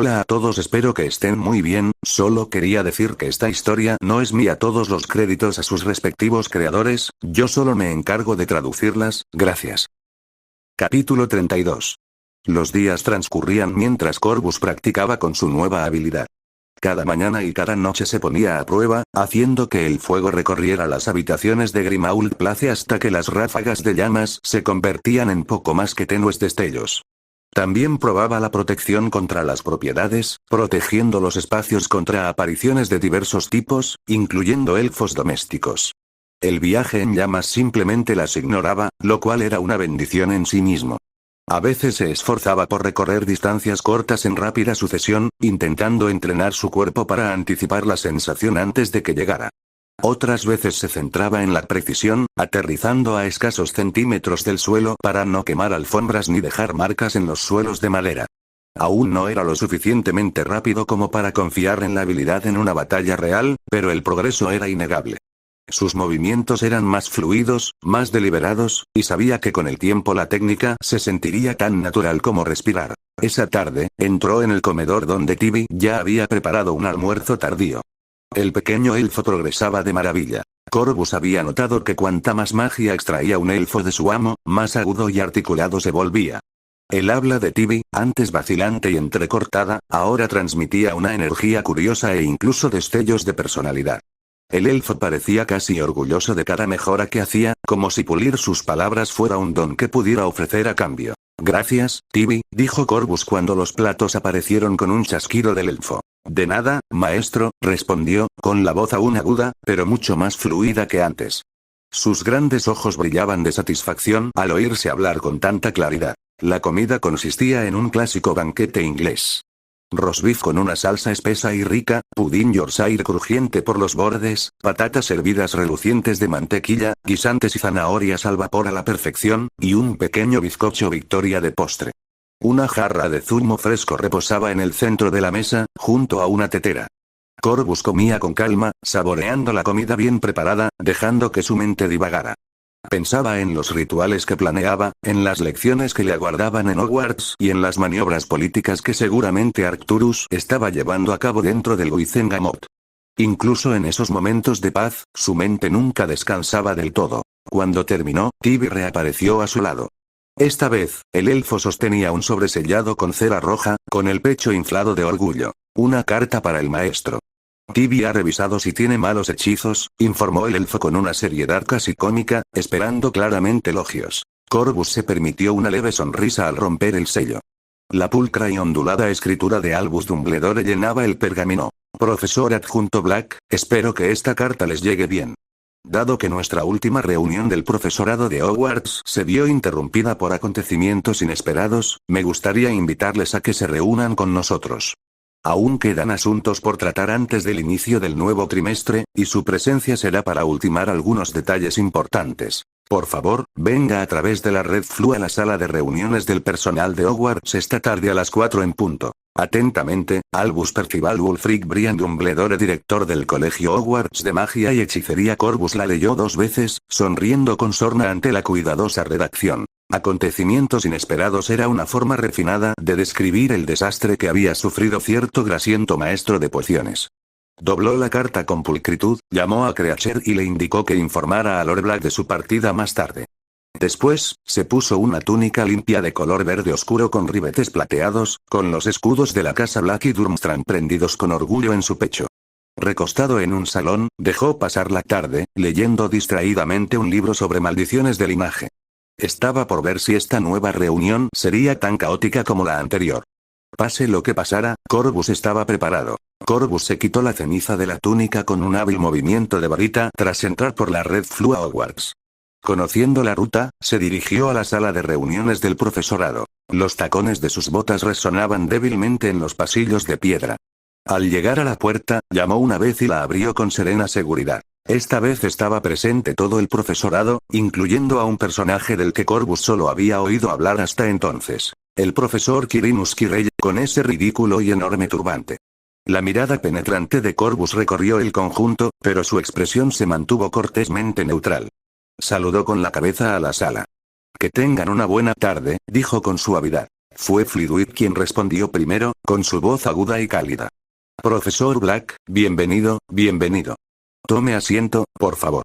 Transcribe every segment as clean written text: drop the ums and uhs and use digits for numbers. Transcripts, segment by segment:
Hola a todos, espero que estén muy bien. Solo quería decir que esta historia no es mía, todos los créditos a sus respectivos creadores, yo solo me encargo de traducirlas, gracias. Capítulo 32. Los días transcurrían mientras Corvus practicaba con su nueva habilidad. Cada mañana y cada noche se ponía a prueba, haciendo que el fuego recorriera las habitaciones de Grimmauld Place hasta que las ráfagas de llamas se convertían en poco más que tenues destellos. También probaba la protección contra las propiedades, protegiendo los espacios contra apariciones de diversos tipos, incluyendo elfos domésticos. El viaje en llamas simplemente las ignoraba, lo cual era una bendición en sí mismo. A veces se esforzaba por recorrer distancias cortas en rápida sucesión, intentando entrenar su cuerpo para anticipar la sensación antes de que llegara. Otras veces se centraba en la precisión, aterrizando a escasos centímetros del suelo para no quemar alfombras ni dejar marcas en los suelos de madera. Aún no era lo suficientemente rápido como para confiar en la habilidad en una batalla real, pero el progreso era innegable. Sus movimientos eran más fluidos, más deliberados, y sabía que con el tiempo la técnica se sentiría tan natural como respirar. Esa tarde, entró en el comedor donde Tibi ya había preparado un almuerzo tardío. El pequeño elfo progresaba de maravilla. Corvus había notado que cuanta más magia extraía un elfo de su amo, más agudo y articulado se volvía. El habla de Tibi, antes vacilante y entrecortada, ahora transmitía una energía curiosa e incluso destellos de personalidad. El elfo parecía casi orgulloso de cada mejora que hacía, como si pulir sus palabras fuera un don que pudiera ofrecer a cambio. Gracias, Tibi, dijo Corvus cuando los platos aparecieron con un chasquido del elfo. De nada, maestro, respondió, con la voz aún aguda, pero mucho más fluida que antes. Sus grandes ojos brillaban de satisfacción al oírse hablar con tanta claridad. La comida consistía en un clásico banquete inglés. Roast beef con una salsa espesa y rica, pudín Yorkshire crujiente por los bordes, patatas hervidas relucientes de mantequilla, guisantes y zanahorias al vapor a la perfección, y un pequeño bizcocho Victoria de postre. Una jarra de zumo fresco reposaba en el centro de la mesa, junto a una tetera. Corvus comía con calma, saboreando la comida bien preparada, dejando que su mente divagara. Pensaba en los rituales que planeaba, en las lecciones que le aguardaban en Hogwarts y en las maniobras políticas que seguramente Arcturus estaba llevando a cabo dentro del Wizengamot. Incluso en esos momentos de paz, su mente nunca descansaba del todo. Cuando terminó, Tibi reapareció a su lado. Esta vez, el elfo sostenía un sobresellado con cera roja, con el pecho inflado de orgullo. Una carta para el maestro. Tibi ha revisado si tiene malos hechizos, informó el elfo con una seriedad casi cómica, esperando claramente elogios. Corvus se permitió una leve sonrisa al romper el sello. La pulcra y ondulada escritura de Albus Dumbledore llenaba el pergamino. Profesor adjunto Black, espero que esta carta les llegue bien. Dado que nuestra última reunión del profesorado de Hogwarts se vio interrumpida por acontecimientos inesperados, me gustaría invitarles a que se reúnan con nosotros. Aún quedan asuntos por tratar antes del inicio del nuevo trimestre, y su presencia será para ultimar algunos detalles importantes. Por favor, venga a través de la red Flu a la sala de reuniones del personal de Hogwarts esta tarde a las 4 en punto. Atentamente, Albus Percival Wulfric Brian Dumbledore, director del Colegio Hogwarts de Magia y Hechicería. Corvus la leyó 2 veces, sonriendo con sorna ante la cuidadosa redacción. Acontecimientos inesperados era una forma refinada de describir el desastre que había sufrido cierto grasiento maestro de pociones. Dobló la carta con pulcritud, llamó a Creacher y le indicó que informara a Lord Black de su partida más tarde. Después, se puso una túnica limpia de color verde oscuro con ribetes plateados, con los escudos de la casa Black y Durmstrang prendidos con orgullo en su pecho. Recostado en un salón, dejó pasar la tarde, leyendo distraídamente un libro sobre maldiciones de linaje. Estaba por ver si esta nueva reunión sería tan caótica como la anterior. Pase lo que pasara, Corvus estaba preparado. Corvus se quitó la ceniza de la túnica con un hábil movimiento de varita tras entrar por la red Flu a Hogwarts. Conociendo la ruta, se dirigió a la sala de reuniones del profesorado. Los tacones de sus botas resonaban débilmente en los pasillos de piedra. Al llegar a la puerta, llamó una vez y la abrió con serena seguridad. Esta vez estaba presente todo el profesorado, incluyendo a un personaje del que Corvus solo había oído hablar hasta entonces. El profesor Quirinus Quirrell, con ese ridículo y enorme turbante. La mirada penetrante de Corvus recorrió el conjunto, pero su expresión se mantuvo cortésmente neutral. Saludó con la cabeza a la sala. Que tengan una buena tarde, dijo con suavidad. Fue Flitwick quien respondió primero, con su voz aguda y cálida. Profesor Black, bienvenido, bienvenido. Tome asiento, por favor.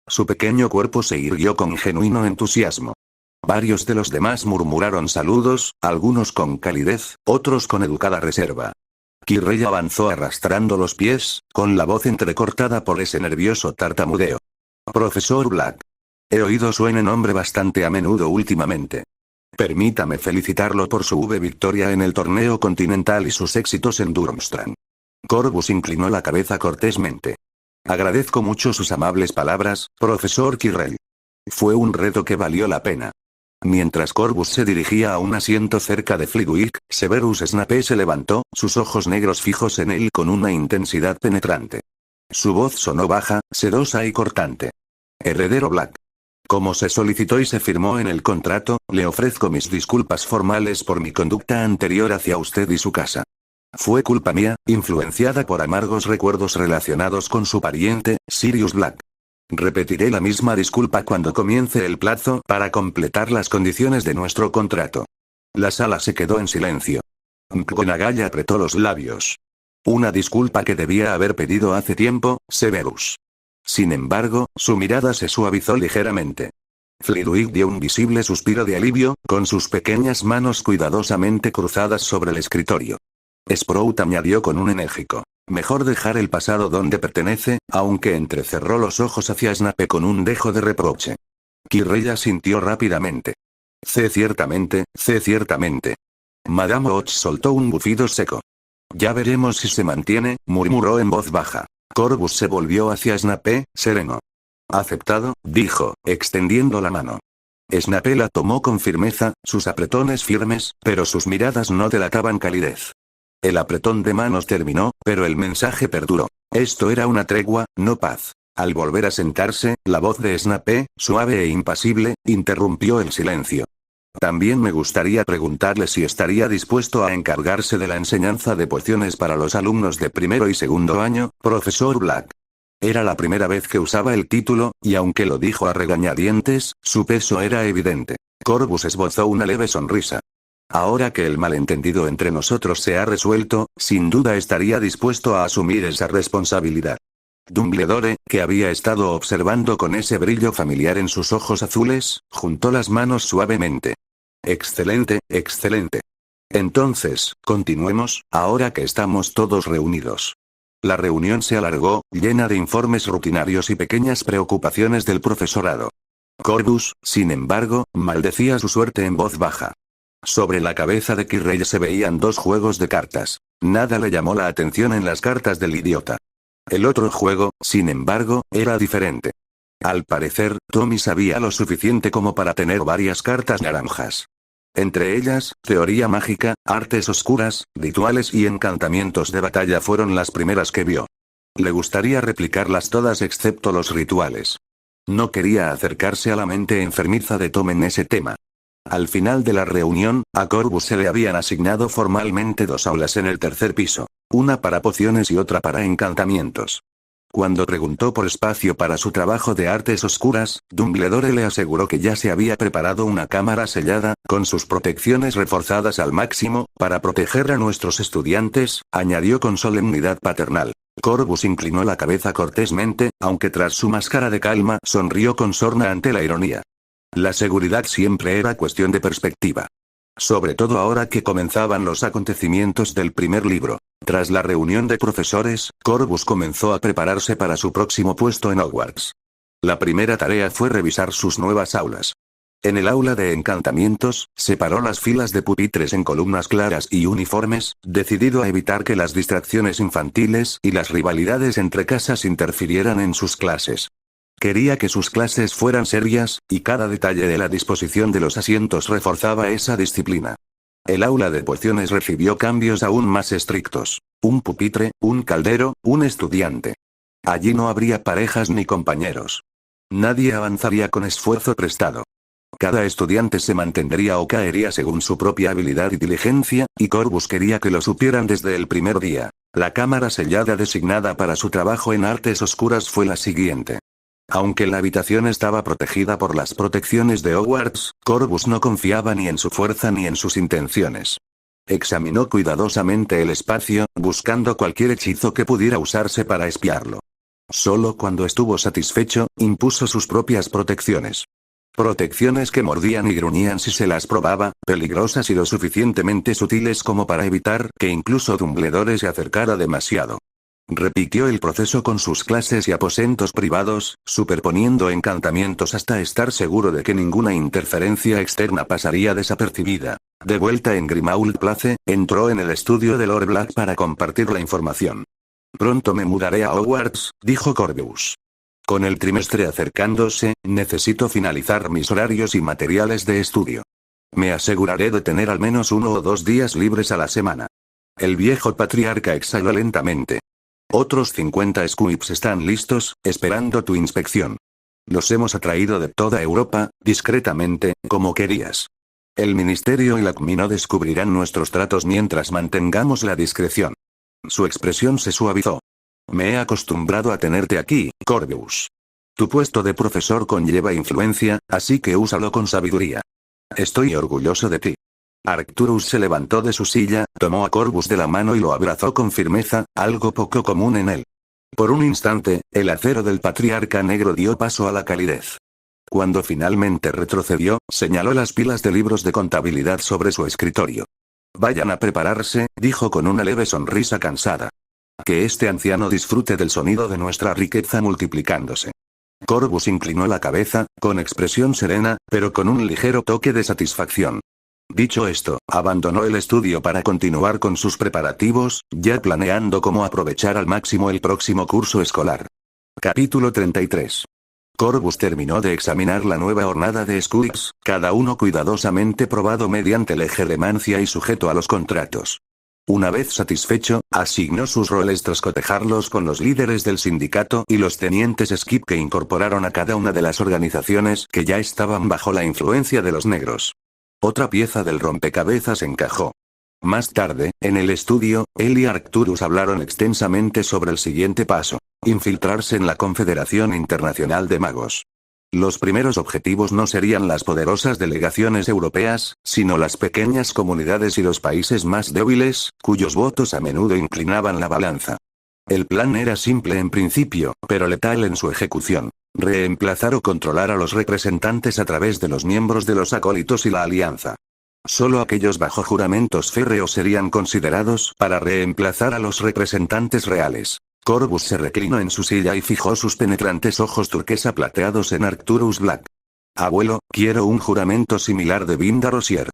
Su pequeño cuerpo se irguió con genuino entusiasmo. Varios de los demás murmuraron saludos, algunos con calidez, otros con educada reserva. Kirrell avanzó arrastrando los pies, con la voz entrecortada por ese nervioso tartamudeo. Profesor Black. He oído su nombre bastante a menudo últimamente. Permítame felicitarlo por su victoria en el torneo continental y sus éxitos en Durmstrang. Corvus inclinó la cabeza cortésmente. Agradezco mucho sus amables palabras, profesor Kirrell. Fue un reto que valió la pena. Mientras Corvus se dirigía a un asiento cerca de Flitwick, Severus Snape se levantó, sus ojos negros fijos en él con una intensidad penetrante. Su voz sonó baja, sedosa y cortante. Heredero Black. Como se solicitó y se firmó en el contrato, le ofrezco mis disculpas formales por mi conducta anterior hacia usted y su casa. Fue culpa mía, influenciada por amargos recuerdos relacionados con su pariente, Sirius Black. Repetiré la misma disculpa cuando comience el plazo para completar las condiciones de nuestro contrato. La sala se quedó en silencio. McGonagall apretó los labios. Una disculpa que debía haber pedido hace tiempo, Severus. Sin embargo, su mirada se suavizó ligeramente. Flitwick dio un visible suspiro de alivio, con sus pequeñas manos cuidadosamente cruzadas sobre el escritorio. Sprout añadió con un enérgico. Mejor dejar el pasado donde pertenece, aunque entrecerró los ojos hacia Snape con un dejo de reproche. Kirrell asintió rápidamente. Ciertamente. Madame Hodge soltó un bufido seco. Ya veremos si se mantiene, murmuró en voz baja. Corvus se volvió hacia Snape, sereno. Aceptado, dijo, extendiendo la mano. Snape la tomó con firmeza, sus apretones firmes, pero sus miradas no delataban calidez. El apretón de manos terminó, pero el mensaje perduró. Esto era una tregua, no paz. Al volver a sentarse, la voz de Snape, suave e impasible, interrumpió el silencio. También me gustaría preguntarle si estaría dispuesto a encargarse de la enseñanza de pociones para los alumnos de primero y segundo año, profesor Black. Era la primera vez que usaba el título, y aunque lo dijo a regañadientes, su peso era evidente. Corvus esbozó una leve sonrisa. Ahora que el malentendido entre nosotros se ha resuelto, sin duda estaría dispuesto a asumir esa responsabilidad. Dumbledore, que había estado observando con ese brillo familiar en sus ojos azules, juntó las manos suavemente. Excelente. Entonces, continuemos, ahora que estamos todos reunidos. La reunión se alargó, llena de informes rutinarios y pequeñas preocupaciones del profesorado. Corvus, sin embargo, maldecía su suerte en voz baja. Sobre la cabeza de Kirrell se veían 2 juegos de cartas. Nada le llamó la atención en las cartas del idiota. El otro juego, sin embargo, era diferente. Al parecer, Tommy sabía lo suficiente como para tener varias cartas naranjas. Entre ellas, teoría mágica, artes oscuras, rituales y encantamientos de batalla fueron las primeras que vio. Le gustaría replicarlas todas excepto los rituales. No quería acercarse a la mente enfermiza de Tom en ese tema. Al final de la reunión, a Corvus se le habían asignado formalmente 2 aulas en el tercer piso. Una para pociones y otra para encantamientos. Cuando preguntó por espacio para su trabajo de artes oscuras, Dumbledore le aseguró que ya se había preparado una cámara sellada, con sus protecciones reforzadas al máximo, para proteger a nuestros estudiantes, añadió con solemnidad paternal. Corvus inclinó la cabeza cortésmente, aunque tras su máscara de calma sonrió con sorna ante la ironía. La seguridad siempre era cuestión de perspectiva. Sobre todo ahora que comenzaban los acontecimientos del primer libro. Tras la reunión de profesores, Corvus comenzó a prepararse para su próximo puesto en Hogwarts. La primera tarea fue revisar sus nuevas aulas. En el aula de encantamientos, separó las filas de pupitres en columnas claras y uniformes, decidido a evitar que las distracciones infantiles y las rivalidades entre casas interfirieran en sus clases. Quería que sus clases fueran serias, y cada detalle de la disposición de los asientos reforzaba esa disciplina. El aula de pociones recibió cambios aún más estrictos. Un pupitre, un caldero, un estudiante. Allí no habría parejas ni compañeros. Nadie avanzaría con esfuerzo prestado. Cada estudiante se mantendría o caería según su propia habilidad y diligencia, y Corvus quería que lo supieran desde el primer día. La cámara sellada designada para su trabajo en artes oscuras fue la siguiente. Aunque la habitación estaba protegida por las protecciones de Hogwarts, Corvus no confiaba ni en su fuerza ni en sus intenciones. Examinó cuidadosamente el espacio, buscando cualquier hechizo que pudiera usarse para espiarlo. Solo cuando estuvo satisfecho, impuso sus propias protecciones. Protecciones que mordían y gruñían si se las probaba, peligrosas y lo suficientemente sutiles como para evitar que incluso Dumbledore se acercara demasiado. Repitió el proceso con sus clases y aposentos privados, superponiendo encantamientos hasta estar seguro de que ninguna interferencia externa pasaría desapercibida. De vuelta en Grimmauld Place, entró en el estudio de Lord Black para compartir la información. Pronto me mudaré a Hogwarts, dijo Corvus. Con el trimestre acercándose, necesito finalizar mis horarios y materiales de estudio. Me aseguraré de tener al menos 1 o 2 días libres a la semana. El viejo patriarca exhaló lentamente. Otros 50 Squibs están listos, esperando tu inspección. Los hemos atraído de toda Europa, discretamente, como querías. El ministerio y la CMI no descubrirán nuestros tratos mientras mantengamos la discreción. Su expresión se suavizó. Me he acostumbrado a tenerte aquí, Corvus. Tu puesto de profesor conlleva influencia, así que úsalo con sabiduría. Estoy orgulloso de ti. Arcturus se levantó de su silla, tomó a Corvus de la mano y lo abrazó con firmeza, algo poco común en él. Por un instante, el acero del patriarca negro dio paso a la calidez. Cuando finalmente retrocedió, señaló las pilas de libros de contabilidad sobre su escritorio. Vayan a prepararse, dijo con una leve sonrisa cansada. Que este anciano disfrute del sonido de nuestra riqueza multiplicándose. Corvus inclinó la cabeza, con expresión serena, pero con un ligero toque de satisfacción. Dicho esto, abandonó el estudio para continuar con sus preparativos, ya planeando cómo aprovechar al máximo el próximo curso escolar. Capítulo 33. Corvus terminó de examinar la nueva hornada de Squibs, cada uno cuidadosamente probado mediante legeremancia y sujeto a los contratos. Una vez satisfecho, asignó sus roles tras cotejarlos con los líderes del sindicato y los tenientes Skip que incorporaron a cada una de las organizaciones que ya estaban bajo la influencia de los negros. Otra pieza del rompecabezas encajó. Más tarde, en el estudio, él y Arcturus hablaron extensamente sobre el siguiente paso: infiltrarse en la Confederación Internacional de Magos. Los primeros objetivos no serían las poderosas delegaciones europeas, sino las pequeñas comunidades y los países más débiles, cuyos votos a menudo inclinaban la balanza. El plan era simple en principio, pero letal en su ejecución. Reemplazar o controlar a los representantes a través de los miembros de los acólitos y la alianza. Solo aquellos bajo juramentos férreos serían considerados para reemplazar a los representantes reales. Corvus se reclinó en su silla y fijó sus penetrantes ojos turquesa plateados en Arcturus Black. Abuelo, quiero un juramento similar de Binda Rosier.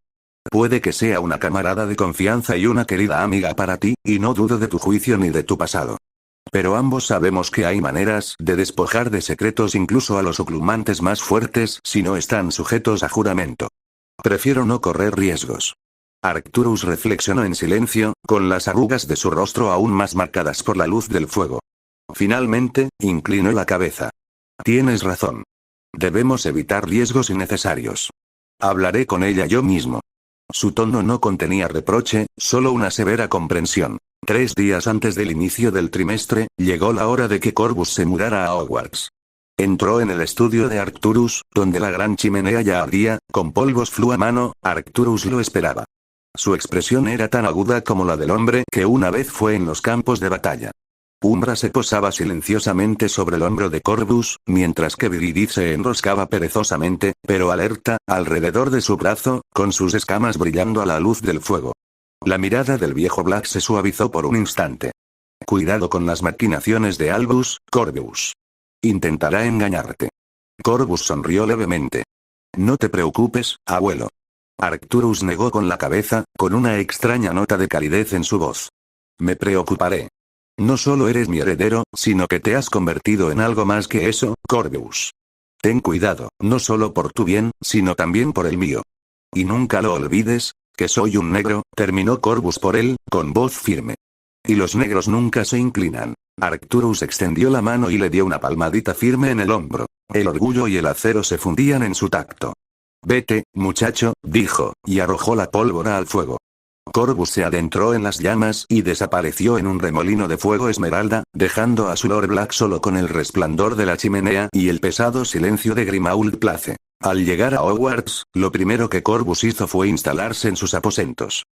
Puede que sea una camarada de confianza y una querida amiga para ti, y no dudo de tu juicio ni de tu pasado. Pero ambos sabemos que hay maneras de despojar de secretos incluso a los oclumantes más fuertes si no están sujetos a juramento. Prefiero no correr riesgos. Arcturus reflexionó en silencio, con las arrugas de su rostro aún más marcadas por la luz del fuego. Finalmente, inclinó la cabeza. Tienes razón. Debemos evitar riesgos innecesarios. Hablaré con ella yo mismo. Su tono no contenía reproche, solo una severa comprensión. 3 días antes del inicio del trimestre, llegó la hora de que Corvus se mudara a Hogwarts. Entró en el estudio de Arcturus, donde la gran chimenea ya ardía, con polvos flu a mano. Arcturus lo esperaba. Su expresión era tan aguda como la del hombre que una vez fue en los campos de batalla. Umbra se posaba silenciosamente sobre el hombro de Corvus, mientras que Viridith se enroscaba perezosamente, pero alerta, alrededor de su brazo, con sus escamas brillando a la luz del fuego. La mirada del viejo Black se suavizó por un instante. Cuidado con las maquinaciones de Albus, Corvus. Intentará engañarte. Corvus sonrió levemente. No te preocupes, abuelo. Arcturus negó con la cabeza, con una extraña nota de calidez en su voz. Me preocuparé. No solo eres mi heredero, sino que te has convertido en algo más que eso, Corvus. Ten cuidado, no solo por tu bien, sino también por el mío. Y nunca lo olvides, que soy un negro, terminó Corvus por él, con voz firme. Y los negros nunca se inclinan. Arcturus extendió la mano y le dio una palmadita firme en el hombro. El orgullo y el acero se fundían en su tacto. Vete, muchacho, dijo, y arrojó la pólvora al fuego. Corvus se adentró en las llamas y desapareció en un remolino de fuego esmeralda, dejando a su Lord Black solo con el resplandor de la chimenea y el pesado silencio de Grimmauld Place. Al llegar a Hogwarts, lo primero que Corvus hizo fue instalarse en sus aposentos.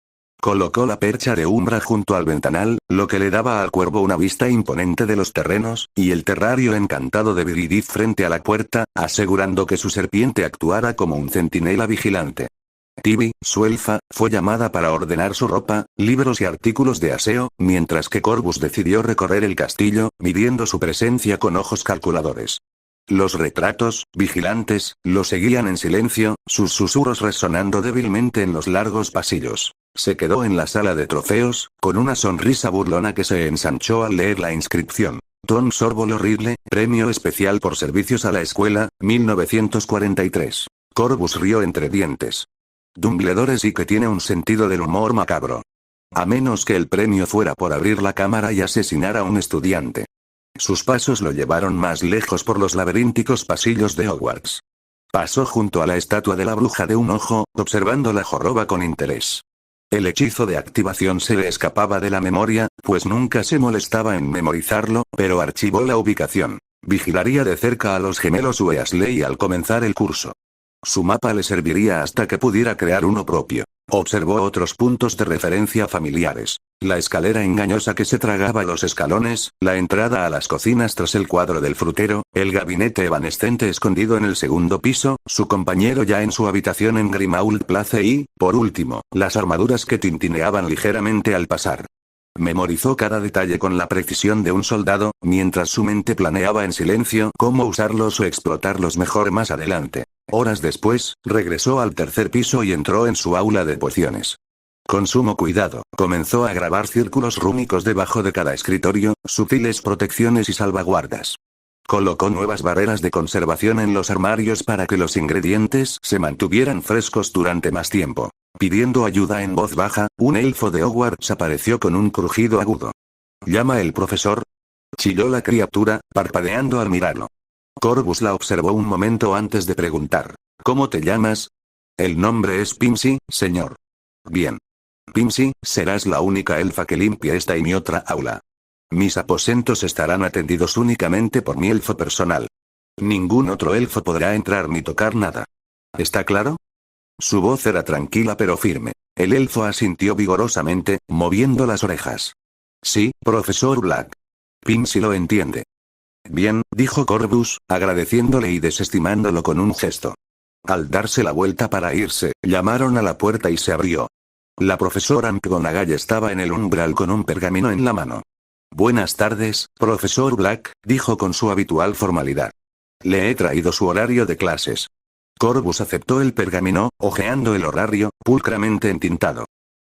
Colocó la percha de Umbra junto al ventanal, lo que le daba al cuervo una vista imponente de los terrenos, y el terrario encantado de Viridith frente a la puerta, asegurando que su serpiente actuara como un centinela vigilante. Tibi, su elfa, fue llamada para ordenar su ropa, libros y artículos de aseo, mientras que Corvus decidió recorrer el castillo, midiendo su presencia con ojos calculadores. Los retratos, vigilantes, lo seguían en silencio, sus susurros resonando débilmente en los largos pasillos. Se quedó en la sala de trofeos, con una sonrisa burlona que se ensanchó al leer la inscripción. Tom Sorbolo Ridley, premio especial por servicios a la escuela, 1943. Corvus rió entre dientes. Dumbledore sí que tiene un sentido del humor macabro. A menos que el premio fuera por abrir la cámara y asesinar a un estudiante. Sus pasos lo llevaron más lejos por los laberínticos pasillos de Hogwarts. Pasó junto a la estatua de la bruja de un ojo, observando la joroba con interés. El hechizo de activación se le escapaba de la memoria, pues nunca se molestaba en memorizarlo, pero archivó la ubicación. Vigilaría de cerca a los gemelos Weasley al comenzar el curso. Su mapa le serviría hasta que pudiera crear uno propio. Observó otros puntos de referencia familiares. La escalera engañosa que se tragaba los escalones, la entrada a las cocinas tras el cuadro del frutero, el gabinete evanescente escondido en el segundo piso, su compañero ya en su habitación en Grimmauld Place y, por último, las armaduras que tintineaban ligeramente al pasar. Memorizó cada detalle con la precisión de un soldado, mientras su mente planeaba en silencio cómo usarlos o explotarlos mejor más adelante. Horas después, regresó al tercer piso y entró en su aula de pociones. Con sumo cuidado, comenzó a grabar círculos rúnicos debajo de cada escritorio, sutiles protecciones y salvaguardas. Colocó nuevas barreras de conservación en los armarios para que los ingredientes se mantuvieran frescos durante más tiempo. Pidiendo ayuda en voz baja, un elfo de Hogwarts apareció con un crujido agudo. ¿Llama el profesor? Chilló la criatura, parpadeando al mirarlo. Corvus la observó un momento antes de preguntar. ¿Cómo te llamas? El nombre es Pimsy, señor. Bien. Pimsy, serás la única elfa que limpie esta y mi otra aula. Mis aposentos estarán atendidos únicamente por mi elfo personal. Ningún otro elfo podrá entrar ni tocar nada. ¿Está claro? Su voz era tranquila pero firme. El elfo asintió vigorosamente, moviendo las orejas. Sí, profesor Black. Pimsy lo entiende. Bien, dijo Corvus, agradeciéndole y desestimándolo con un gesto. Al darse la vuelta para irse, llamaron a la puerta y se abrió. La profesora McGonagall estaba en el umbral con un pergamino en la mano. Buenas tardes, profesor Black, dijo con su habitual formalidad. Le he traído su horario de clases. Corvus aceptó el pergamino, hojeando el horario, pulcramente entintado.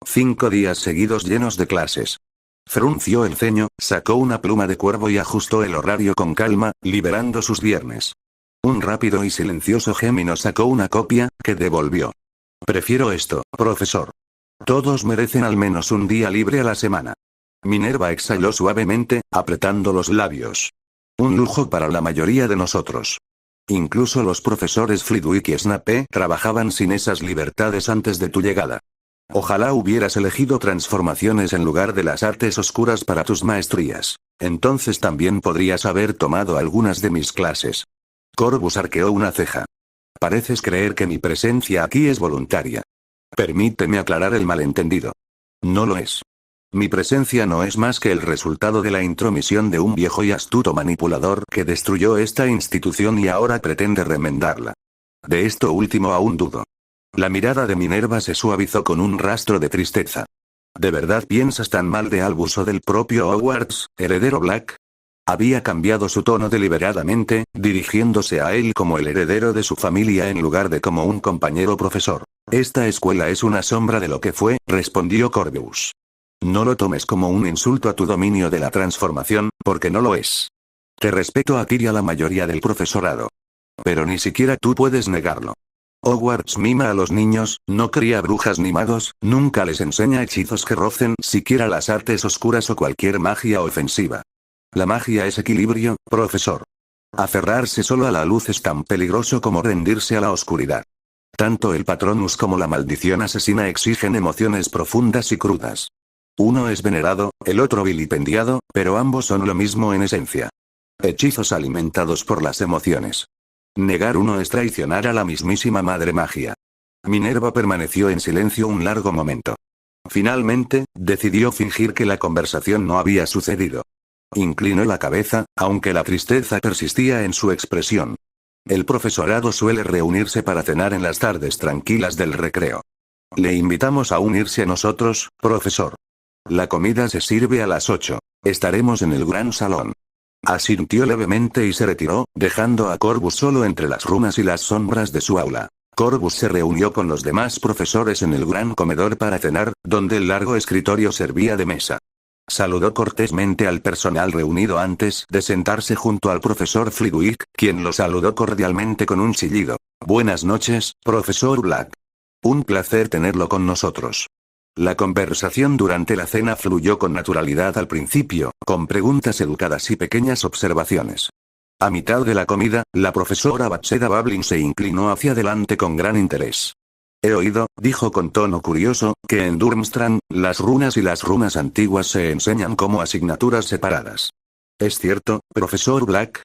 5 días seguidos llenos de clases. Frunció el ceño, sacó una pluma de cuervo y ajustó el horario con calma, liberando sus viernes. Un rápido y silencioso gémino sacó una copia, que devolvió. Prefiero esto, profesor. Todos merecen al menos un día libre a la semana. Minerva exhaló suavemente, apretando los labios. Un lujo para la mayoría de nosotros. Incluso los profesores Flitwick y Snape trabajaban sin esas libertades antes de tu llegada. Ojalá hubieras elegido transformaciones en lugar de las artes oscuras para tus maestrías. Entonces también podrías haber tomado algunas de mis clases. Corvus arqueó una ceja. Pareces creer que mi presencia aquí es voluntaria. Permíteme aclarar el malentendido. No lo es. Mi presencia no es más que el resultado de la intromisión de un viejo y astuto manipulador que destruyó esta institución y ahora pretende remendarla. De esto último aún dudo. La mirada de Minerva se suavizó con un rastro de tristeza. ¿De verdad piensas tan mal de Albus o del propio Hogwarts, heredero Black? Había cambiado su tono deliberadamente, dirigiéndose a él como el heredero de su familia en lugar de como un compañero profesor. Esta escuela es una sombra de lo que fue, respondió Corvus. No lo tomes como un insulto a tu dominio de la transformación, porque no lo es. Te respeto a ti y a la mayoría del profesorado. Pero ni siquiera tú puedes negarlo. Hogwarts mima a los niños, no cría brujas ni magos, nunca les enseña hechizos que rocen siquiera las artes oscuras o cualquier magia ofensiva. La magia es equilibrio, profesor. Aferrarse solo a la luz es tan peligroso como rendirse a la oscuridad. Tanto el Patronus como la maldición asesina exigen emociones profundas y crudas. Uno es venerado, el otro vilipendiado, pero ambos son lo mismo en esencia. Hechizos alimentados por las emociones. Negar uno es traicionar a la mismísima Madre Magia. Minerva permaneció en silencio un largo momento. Finalmente, decidió fingir que la conversación no había sucedido. Inclinó la cabeza, aunque la tristeza persistía en su expresión. El profesorado suele reunirse para cenar en las tardes tranquilas del recreo. Le invitamos a unirse a nosotros, profesor. La comida se sirve a las 8. Estaremos en el gran salón. Asintió levemente y se retiró, dejando a Corvus solo entre las runas y las sombras de su aula. Corvus se reunió con los demás profesores en el gran comedor para cenar, donde el largo escritorio servía de mesa. Saludó cortésmente al personal reunido antes de sentarse junto al profesor Flitwick, quien lo saludó cordialmente con un chillido. Buenas noches, profesor Black. Un placer tenerlo con nosotros. La conversación durante la cena fluyó con naturalidad al principio, con preguntas educadas y pequeñas observaciones. A mitad de la comida, la profesora Bathsheba Bablin se inclinó hacia adelante con gran interés. He oído, dijo con tono curioso, que en Durmstrang, las runas y las runas antiguas se enseñan como asignaturas separadas. ¿Es cierto, profesor Black?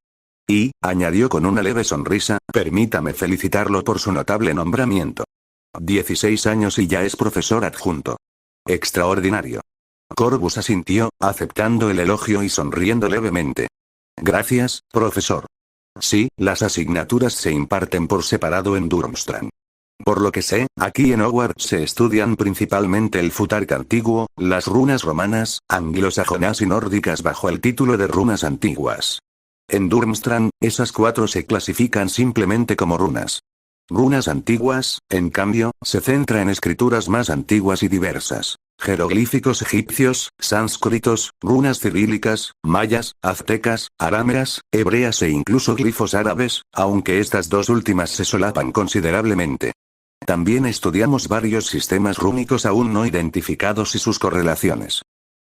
Y, añadió con una leve sonrisa, permítame felicitarlo por su notable nombramiento. 16 años y ya es profesor adjunto. Extraordinario. Corvus asintió, aceptando el elogio y sonriendo levemente. Gracias, profesor. Sí, las asignaturas se imparten por separado en Durmstrang. Por lo que sé, aquí en Hogwarts se estudian principalmente el Futhark antiguo, las runas romanas, anglosajonas y nórdicas bajo el título de runas antiguas. En Durmstrang, esas 4 se clasifican simplemente como runas. Runas antiguas, en cambio, se centra en escrituras más antiguas y diversas. Jeroglíficos egipcios, sánscritos, runas cirílicas, mayas, aztecas, arameas, hebreas e incluso glifos árabes, aunque estas dos últimas se solapan considerablemente. También estudiamos varios sistemas rúnicos aún no identificados y sus correlaciones.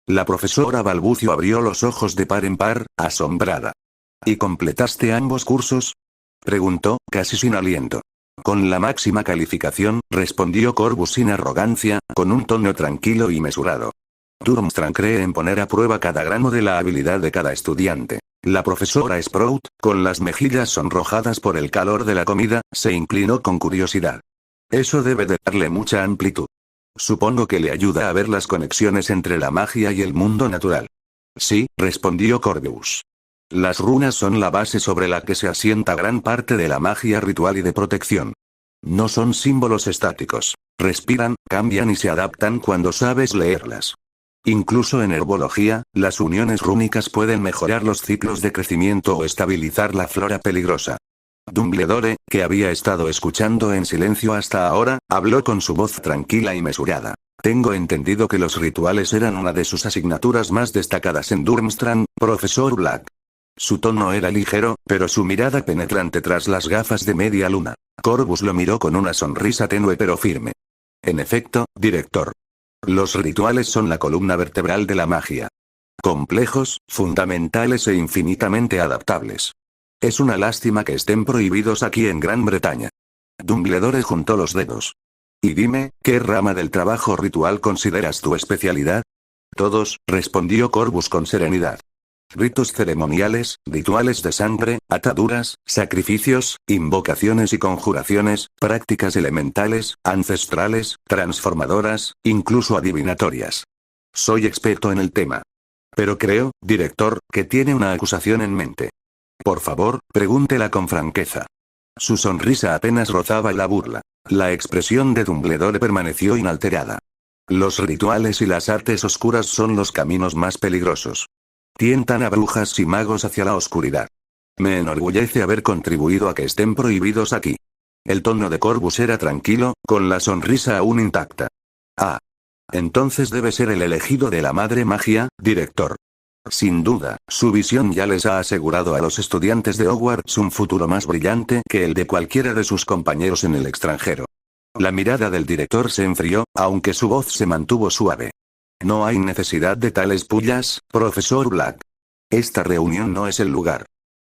La profesora Balbucio abrió los ojos de par en par, asombrada. ¿Y completaste ambos cursos? Preguntó, casi sin aliento. Con la máxima calificación, respondió Corvus sin arrogancia, con un tono tranquilo y mesurado. Durmstrang cree en poner a prueba cada gramo de la habilidad de cada estudiante. La profesora Sprout, con las mejillas sonrojadas por el calor de la comida, se inclinó con curiosidad. Eso debe de darle mucha amplitud. Supongo que le ayuda a ver las conexiones entre la magia y el mundo natural. Sí, respondió Corvus. Las runas son la base sobre la que se asienta gran parte de la magia ritual y de protección. No son símbolos estáticos. Respiran, cambian y se adaptan cuando sabes leerlas. Incluso en herbología, las uniones rúnicas pueden mejorar los ciclos de crecimiento o estabilizar la flora peligrosa. Dumbledore, que había estado escuchando en silencio hasta ahora, habló con su voz tranquila y mesurada. Tengo entendido que los rituales eran una de sus asignaturas más destacadas en Durmstrang, profesor Black. Su tono era ligero, pero su mirada penetrante tras las gafas de media luna. Corvus lo miró con una sonrisa tenue pero firme. En efecto, director. Los rituales son la columna vertebral de la magia. Complejos, fundamentales e infinitamente adaptables. Es una lástima que estén prohibidos aquí en Gran Bretaña. Dumbledore juntó los dedos. Y dime, ¿qué rama del trabajo ritual consideras tu especialidad? Todos, respondió Corvus con serenidad. Ritos ceremoniales, rituales de sangre, ataduras, sacrificios, invocaciones y conjuraciones, prácticas elementales, ancestrales, transformadoras, incluso adivinatorias. Soy experto en el tema. Pero creo, director, que tiene una acusación en mente. Por favor, pregúntela con franqueza. Su sonrisa apenas rozaba la burla. La expresión de Dumbledore permaneció inalterada. Los rituales y las artes oscuras son los caminos más peligrosos. Tientan a brujas y magos hacia la oscuridad. Me enorgullece haber contribuido a que estén prohibidos aquí. El tono de Corvus era tranquilo, con la sonrisa aún intacta. Ah. Entonces debe ser el elegido de la Madre Magia, director. Sin duda, su visión ya les ha asegurado a los estudiantes de Hogwarts un futuro más brillante que el de cualquiera de sus compañeros en el extranjero. La mirada del director se enfrió, aunque su voz se mantuvo suave. No hay necesidad de tales pullas, profesor Black. Esta reunión no es el lugar.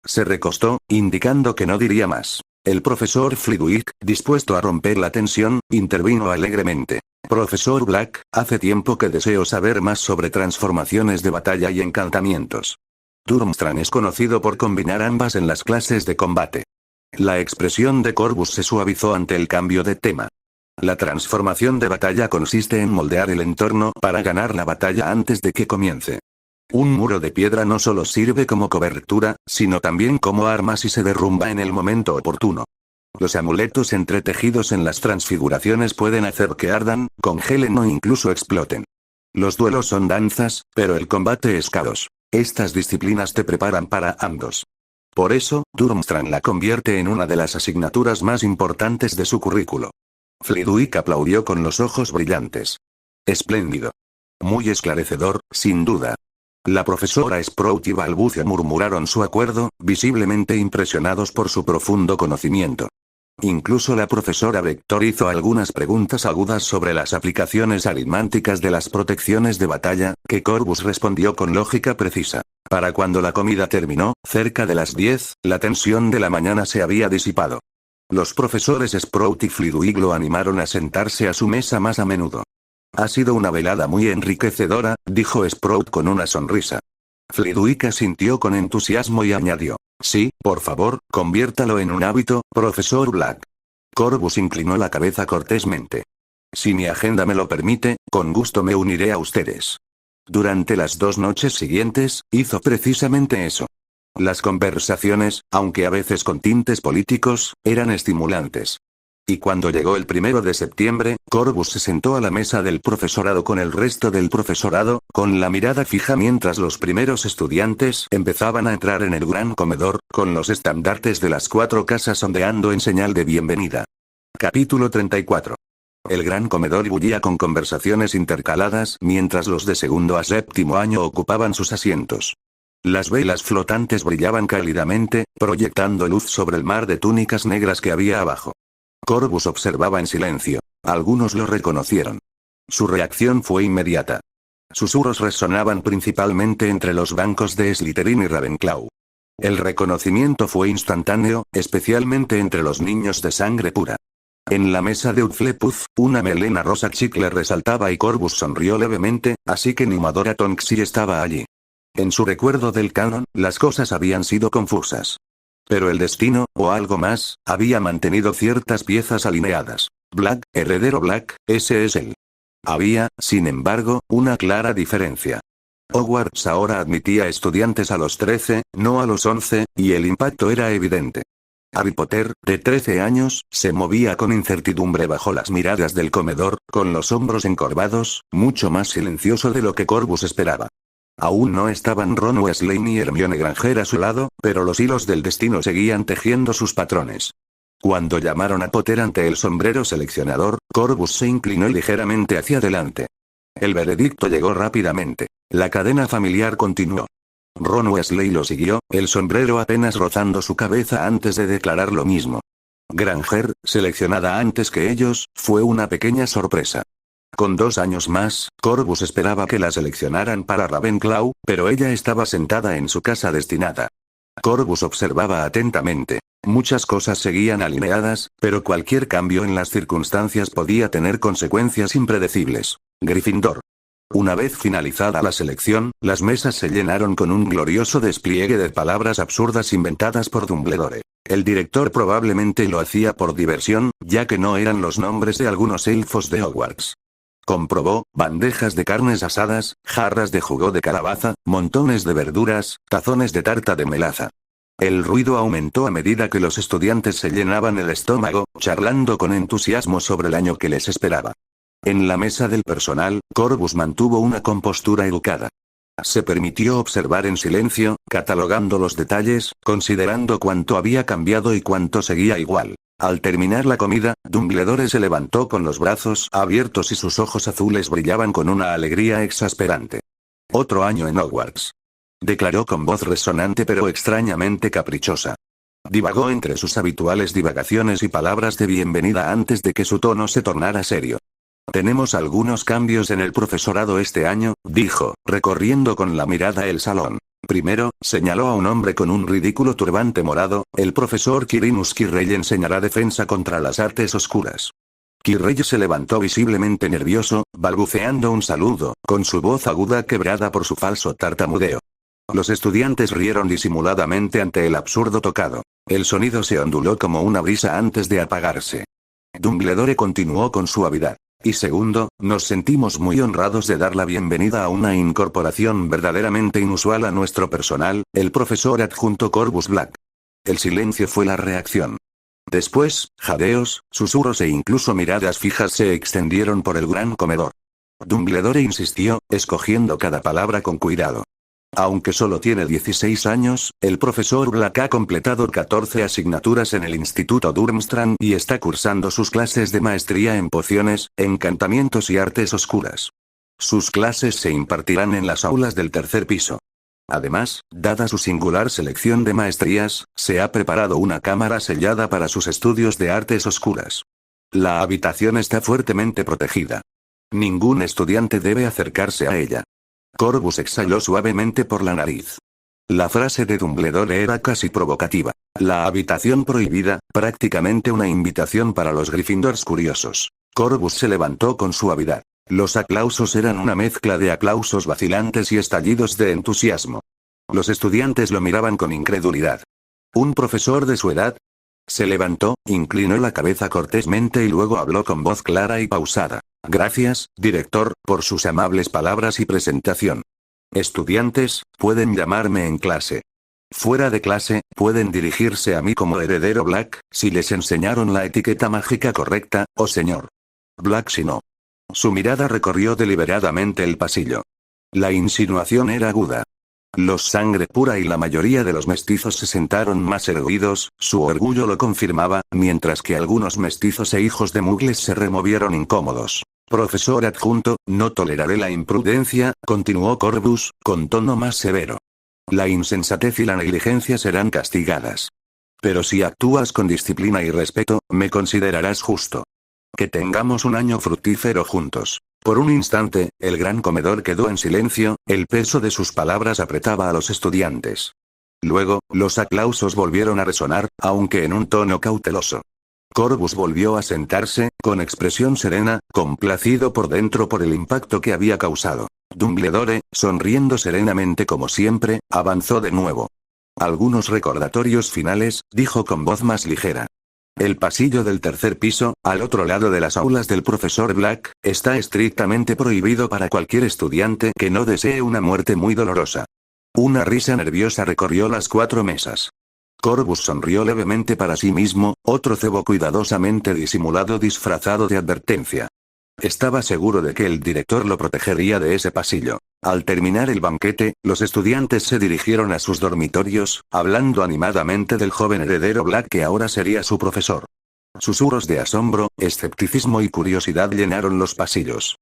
Se recostó, indicando que no diría más. El profesor Flitwick, dispuesto a romper la tensión, intervino alegremente. Profesor Black, hace tiempo que deseo saber más sobre transformaciones de batalla y encantamientos. Durmstrang es conocido por combinar ambas en las clases de combate. La expresión de Corvus se suavizó ante el cambio de tema. La transformación de batalla consiste en moldear el entorno para ganar la batalla antes de que comience. Un muro de piedra no solo sirve como cobertura, sino también como arma si se derrumba en el momento oportuno. Los amuletos entretejidos en las transfiguraciones pueden hacer que ardan, congelen o incluso exploten. Los duelos son danzas, pero el combate es caos. Estas disciplinas te preparan para ambos. Por eso, Durmstrang la convierte en una de las asignaturas más importantes de su currículo. Flitwick aplaudió con los ojos brillantes. Espléndido. Muy esclarecedor, sin duda. La profesora Sprout y Balbucio murmuraron su acuerdo, visiblemente impresionados por su profundo conocimiento. Incluso la profesora Vector hizo algunas preguntas agudas sobre las aplicaciones aritmáticas de las protecciones de batalla, que Corvus respondió con lógica precisa. Para cuando la comida terminó, cerca de las 10, la tensión de la mañana se había disipado. Los profesores Sprout y Flitwick lo animaron a sentarse a su mesa más a menudo. Ha sido una velada muy enriquecedora, dijo Sprout con una sonrisa. Flitwick asintió con entusiasmo y añadió: sí, por favor, conviértalo en un hábito, profesor Black. Corvus inclinó la cabeza cortésmente. Si mi agenda me lo permite, con gusto me uniré a ustedes. Durante las 2 noches siguientes, hizo precisamente eso. Las conversaciones, aunque a veces con tintes políticos, eran estimulantes. Y cuando llegó el 1 de septiembre, Corvus se sentó a la mesa del profesorado con el resto del profesorado, con la mirada fija mientras los primeros estudiantes empezaban a entrar en el gran comedor, con los estandartes de las 4 casas ondeando en señal de bienvenida. Capítulo 34. El gran comedor bullía con conversaciones intercaladas mientras los de segundo a séptimo año ocupaban sus asientos. Las velas flotantes brillaban cálidamente, proyectando luz sobre el mar de túnicas negras que había abajo. Corvus observaba en silencio. Algunos lo reconocieron. Su reacción fue inmediata. Susurros resonaban principalmente entre los bancos de Slytherin y Ravenclaw. El reconocimiento fue instantáneo, especialmente entre los niños de sangre pura. En la mesa de Hufflepuff, una melena rosa chicle resaltaba y Corvus sonrió levemente, así que ni Madora Tonks estaba allí. En su recuerdo del canon, las cosas habían sido confusas. Pero el destino, o algo más, había mantenido ciertas piezas alineadas. Black, heredero Black, ese es él. Había, sin embargo, una clara diferencia. Hogwarts ahora admitía estudiantes a los 13, no a los 11, y el impacto era evidente. Harry Potter, de 13 años, se movía con incertidumbre bajo las miradas del comedor, con los hombros encorvados, mucho más silencioso de lo que Corvus esperaba. Aún no estaban Ron Weasley ni Hermione Granger a su lado, pero los hilos del destino seguían tejiendo sus patrones. Cuando llamaron a Potter ante el sombrero seleccionador, Corvus se inclinó ligeramente hacia adelante. El veredicto llegó rápidamente. La cadena familiar continuó. Ron Weasley lo siguió, el sombrero apenas rozando su cabeza antes de declarar lo mismo. Granger, seleccionada antes que ellos, fue una pequeña sorpresa. Con 2 años más, Corvus esperaba que la seleccionaran para Ravenclaw, pero ella estaba sentada en su casa destinada. Corvus observaba atentamente. Muchas cosas seguían alineadas, pero cualquier cambio en las circunstancias podía tener consecuencias impredecibles. Gryffindor. Una vez finalizada la selección, las mesas se llenaron con un glorioso despliegue de palabras absurdas inventadas por Dumbledore. El director probablemente lo hacía por diversión, ya que no eran los nombres de algunos elfos de Hogwarts. Comprobó, bandejas de carnes asadas, jarras de jugo de calabaza, montones de verduras, tazones de tarta de melaza. El ruido aumentó a medida que los estudiantes se llenaban el estómago, charlando con entusiasmo sobre el año que les esperaba. En la mesa del personal, Corvus mantuvo una compostura educada. Se permitió observar en silencio, catalogando los detalles, considerando cuánto había cambiado y cuánto seguía igual. Al terminar la comida, Dumbledore se levantó con los brazos abiertos y sus ojos azules brillaban con una alegría exasperante. Otro año en Hogwarts. Declaró con voz resonante pero extrañamente caprichosa. Divagó entre sus habituales divagaciones y palabras de bienvenida antes de que su tono se tornara serio. Tenemos algunos cambios en el profesorado este año, dijo, recorriendo con la mirada el salón. Primero, señaló a un hombre con un ridículo turbante morado, el profesor Quirinus Kirrell enseñará defensa contra las artes oscuras. Kirrell se levantó visiblemente nervioso, balbuceando un saludo, con su voz aguda quebrada por su falso tartamudeo. Los estudiantes rieron disimuladamente ante el absurdo tocado. El sonido se onduló como una brisa antes de apagarse. Dumbledore continuó con suavidad. Y segundo, nos sentimos muy honrados de dar la bienvenida a una incorporación verdaderamente inusual a nuestro personal, el profesor adjunto Corvus Black. El silencio fue la reacción. Después, jadeos, susurros e incluso miradas fijas se extendieron por el gran comedor. Dumbledore insistió, escogiendo cada palabra con cuidado. Aunque solo tiene 16 años, el profesor Black ha completado 14 asignaturas en el Instituto Durmstrang y está cursando sus clases de maestría en pociones, encantamientos y artes oscuras. Sus clases se impartirán en las aulas del tercer piso. Además, dada su singular selección de maestrías, se ha preparado una cámara sellada para sus estudios de artes oscuras. La habitación está fuertemente protegida. Ningún estudiante debe acercarse a ella. Corvus exhaló suavemente por la nariz. La frase de Dumbledore era casi provocativa. La habitación prohibida, prácticamente una invitación para los Gryffindors curiosos. Corvus se levantó con suavidad. Los aplausos eran una mezcla de aplausos vacilantes y estallidos de entusiasmo. Los estudiantes lo miraban con incredulidad. ¿Un profesor de su edad? Se levantó, inclinó la cabeza cortésmente y luego habló con voz clara y pausada. Gracias, director, por sus amables palabras y presentación. Estudiantes, pueden llamarme en clase. Fuera de clase, pueden dirigirse a mí como heredero Black, si les enseñaron la etiqueta mágica correcta, o señor Black si no. Su mirada recorrió deliberadamente el pasillo. La insinuación era aguda. Los sangre pura y la mayoría de los mestizos se sentaron más erguidos, su orgullo lo confirmaba, mientras que algunos mestizos e hijos de mugles se removieron incómodos. Profesor adjunto, no toleraré la imprudencia, continuó Corvus, con tono más severo. La insensatez y la negligencia serán castigadas. Pero si actúas con disciplina y respeto, me considerarás justo. Que tengamos un año fructífero juntos. Por un instante, el gran comedor quedó en silencio, el peso de sus palabras apretaba a los estudiantes. Luego, los aplausos volvieron a resonar, aunque en un tono cauteloso. Corvus volvió a sentarse, con expresión serena, complacido por dentro por el impacto que había causado. Dumbledore, sonriendo serenamente como siempre, avanzó de nuevo. Algunos recordatorios finales, dijo con voz más ligera. El pasillo del tercer piso, al otro lado de las aulas del profesor Black, está estrictamente prohibido para cualquier estudiante que no desee una muerte muy dolorosa. Una risa nerviosa recorrió las 4 mesas. Corvus sonrió levemente para sí mismo, otro cebo cuidadosamente disimulado disfrazado de advertencia. Estaba seguro de que el director lo protegería de ese pasillo. Al terminar el banquete, los estudiantes se dirigieron a sus dormitorios, hablando animadamente del joven heredero Black que ahora sería su profesor. Susurros de asombro, escepticismo y curiosidad llenaron los pasillos.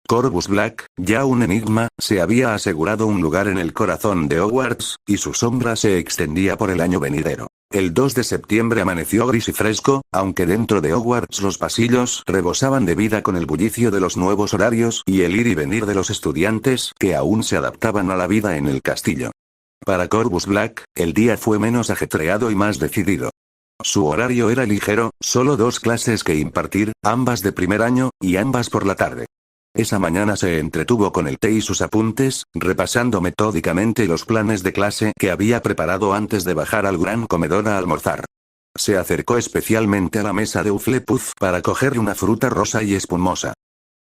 Corvus Black, ya un enigma, se había asegurado un lugar en el corazón de Hogwarts, y su sombra se extendía por el año venidero. El 2 de septiembre amaneció gris y fresco, aunque dentro de Hogwarts los pasillos rebosaban de vida con el bullicio de los nuevos horarios y el ir y venir de los estudiantes que aún se adaptaban a la vida en el castillo. Para Corvus Black, el día fue menos ajetreado y más decidido. Su horario era ligero, solo 2 clases que impartir, ambas de primer año, y ambas por la tarde. Esa mañana se entretuvo con el té y sus apuntes, repasando metódicamente los planes de clase que había preparado antes de bajar al gran comedor a almorzar. Se acercó especialmente a la mesa de Hufflepuff para coger una fruta rosa y espumosa.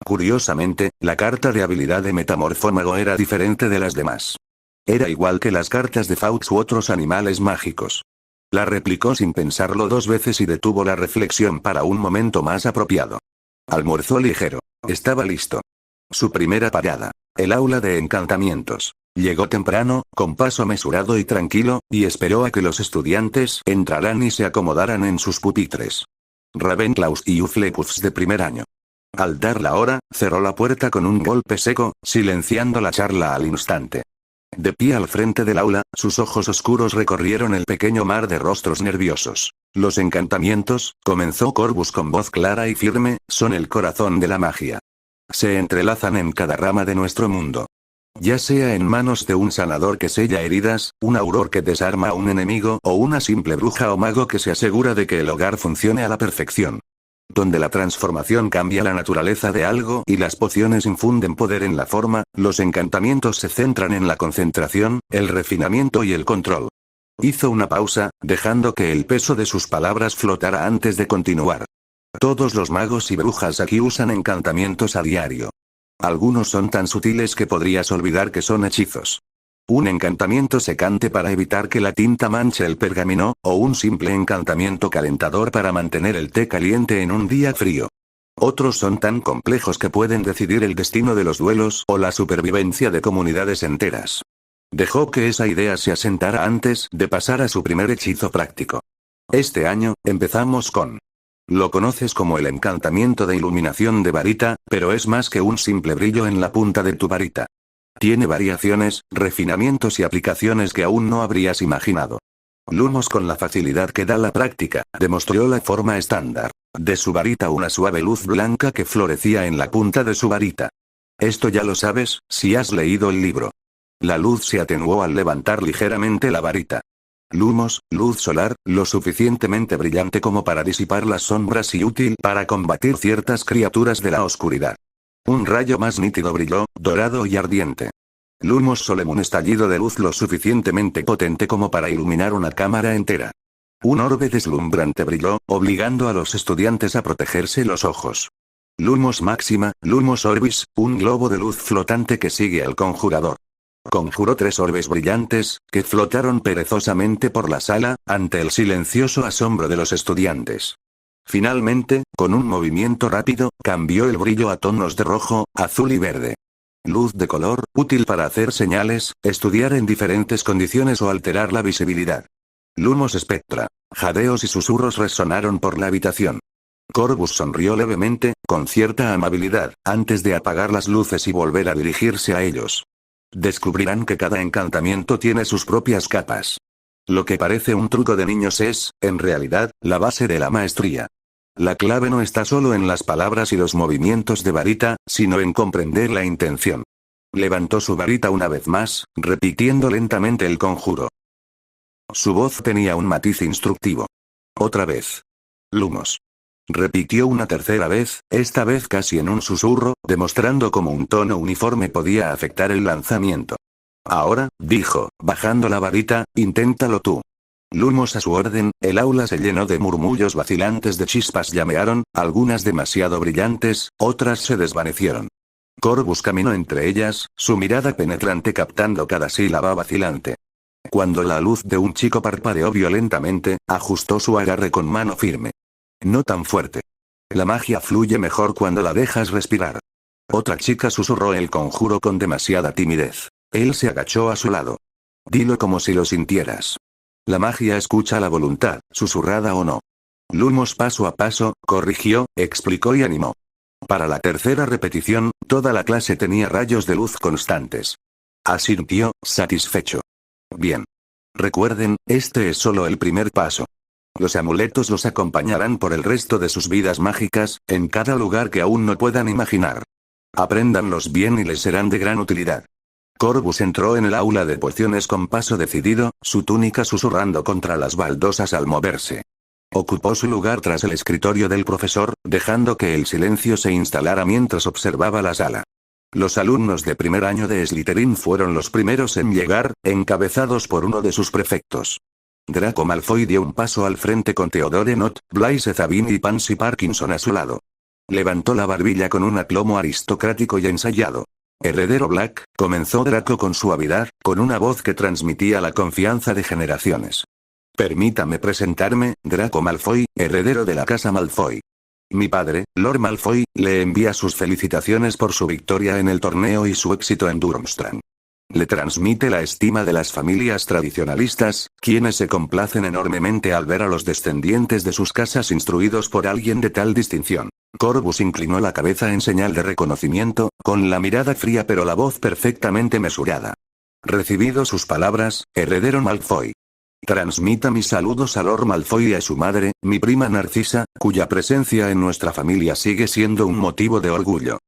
Curiosamente, la carta de habilidad de metamorfómago era diferente de las demás. Era igual que las cartas de Fawkes u otros animales mágicos. La replicó sin pensarlo 2 veces y detuvo la reflexión para un momento más apropiado. Almorzó ligero. Estaba listo. Su primera parada. El aula de encantamientos. Llegó temprano, con paso mesurado y tranquilo, y esperó a que los estudiantes entraran y se acomodaran en sus pupitres. Ravenclaws y Hufflepuffs de primer año. Al dar la hora, cerró la puerta con un golpe seco, silenciando la charla al instante. De pie al frente del aula, sus ojos oscuros recorrieron el pequeño mar de rostros nerviosos. Los encantamientos, comenzó Corvus con voz clara y firme, son el corazón de la magia. Se entrelazan en cada rama de nuestro mundo. Ya sea en manos de un sanador que sella heridas, un auror que desarma a un enemigo o una simple bruja o mago que se asegura de que el hogar funcione a la perfección. Donde la transformación cambia la naturaleza de algo y las pociones infunden poder en la forma, los encantamientos se centran en la concentración, el refinamiento y el control. Hizo una pausa, dejando que el peso de sus palabras flotara antes de continuar. Todos los magos y brujas aquí usan encantamientos a diario. Algunos son tan sutiles que podrías olvidar que son hechizos. Un encantamiento secante para evitar que la tinta manche el pergamino, o un simple encantamiento calentador para mantener el té caliente en un día frío. Otros son tan complejos que pueden decidir el destino de los duelos o la supervivencia de comunidades enteras. Dejó que esa idea se asentara antes de pasar a su primer hechizo práctico. Este año, empezamos con... Lo conoces como el encantamiento de iluminación de varita, pero es más que un simple brillo en la punta de tu varita. Tiene variaciones, refinamientos y aplicaciones que aún no habrías imaginado. Lumos, con la facilidad que da la práctica, demostró la forma estándar de su varita, una suave luz blanca que florecía en la punta de su varita. Esto ya lo sabes, si has leído el libro. La luz se atenuó al levantar ligeramente la varita. Lumos, luz solar, lo suficientemente brillante como para disipar las sombras y útil para combatir ciertas criaturas de la oscuridad. Un rayo más nítido brilló, dorado y ardiente. Lumos solemn, un estallido de luz lo suficientemente potente como para iluminar una cámara entera. Un orbe deslumbrante brilló, obligando a los estudiantes a protegerse los ojos. Lumos máxima, Lumos orbis, un globo de luz flotante que sigue al conjurador. Conjuró 3 orbes brillantes, que flotaron perezosamente por la sala, ante el silencioso asombro de los estudiantes. Finalmente, con un movimiento rápido, cambió el brillo a tonos de rojo, azul y verde. Luz de color, útil para hacer señales, estudiar en diferentes condiciones o alterar la visibilidad. Lumos Spectra. Jadeos y susurros resonaron por la habitación. Corvus sonrió levemente, con cierta amabilidad, antes de apagar las luces y volver a dirigirse a ellos. Descubrirán que cada encantamiento tiene sus propias capas. Lo que parece un truco de niños es, en realidad, la base de la maestría. La clave no está solo en las palabras y los movimientos de varita, sino en comprender la intención. Levantó su varita una vez más, repitiendo lentamente el conjuro. Su voz tenía un matiz instructivo. Otra vez. Lumos. Repitió una tercera vez, esta vez casi en un susurro, demostrando cómo un tono uniforme podía afectar el lanzamiento. Ahora, dijo, bajando la varita, inténtalo tú. Lumos a su orden, el aula se llenó de murmullos vacilantes, de chispas llamearon, algunas demasiado brillantes, otras se desvanecieron. Corvus caminó entre ellas, su mirada penetrante captando cada sílaba vacilante. Cuando la luz de un chico parpadeó violentamente, ajustó su agarre con mano firme. No tan fuerte. La magia fluye mejor cuando la dejas respirar. Otra chica susurró el conjuro con demasiada timidez. Él se agachó a su lado. Dilo como si lo sintieras. La magia escucha la voluntad, susurrada o no. Lumos paso a paso, corrigió, explicó y animó. Para la tercera repetición, toda la clase tenía rayos de luz constantes. Asintió, satisfecho. Bien. Recuerden, este es solo el primer paso. Los amuletos los acompañarán por el resto de sus vidas mágicas, en cada lugar que aún no puedan imaginar. Apréndanlos bien y les serán de gran utilidad. Corvus entró en el aula de pociones con paso decidido, su túnica susurrando contra las baldosas al moverse. Ocupó su lugar tras el escritorio del profesor, dejando que el silencio se instalara mientras observaba la sala. Los alumnos de primer año de Slytherin fueron los primeros en llegar, encabezados por uno de sus prefectos. Draco Malfoy dio un paso al frente con Theodore Nott, Blaise Zabini y Pansy Parkinson a su lado. Levantó la barbilla con un aplomo aristocrático y ensayado. Heredero Black, comenzó Draco con suavidad, con una voz que transmitía la confianza de generaciones. Permítame presentarme, Draco Malfoy, heredero de la casa Malfoy. Mi padre, Lord Malfoy, le envía sus felicitaciones por su victoria en el torneo y su éxito en Durmstrang. Le transmite la estima de las familias tradicionalistas, quienes se complacen enormemente al ver a los descendientes de sus casas instruidos por alguien de tal distinción. Corvus inclinó la cabeza en señal de reconocimiento, con la mirada fría pero la voz perfectamente mesurada. Recibido sus palabras, heredero Malfoy. Transmita mis saludos a Lord Malfoy y a su madre, mi prima Narcisa, cuya presencia en nuestra familia sigue siendo un motivo de orgullo.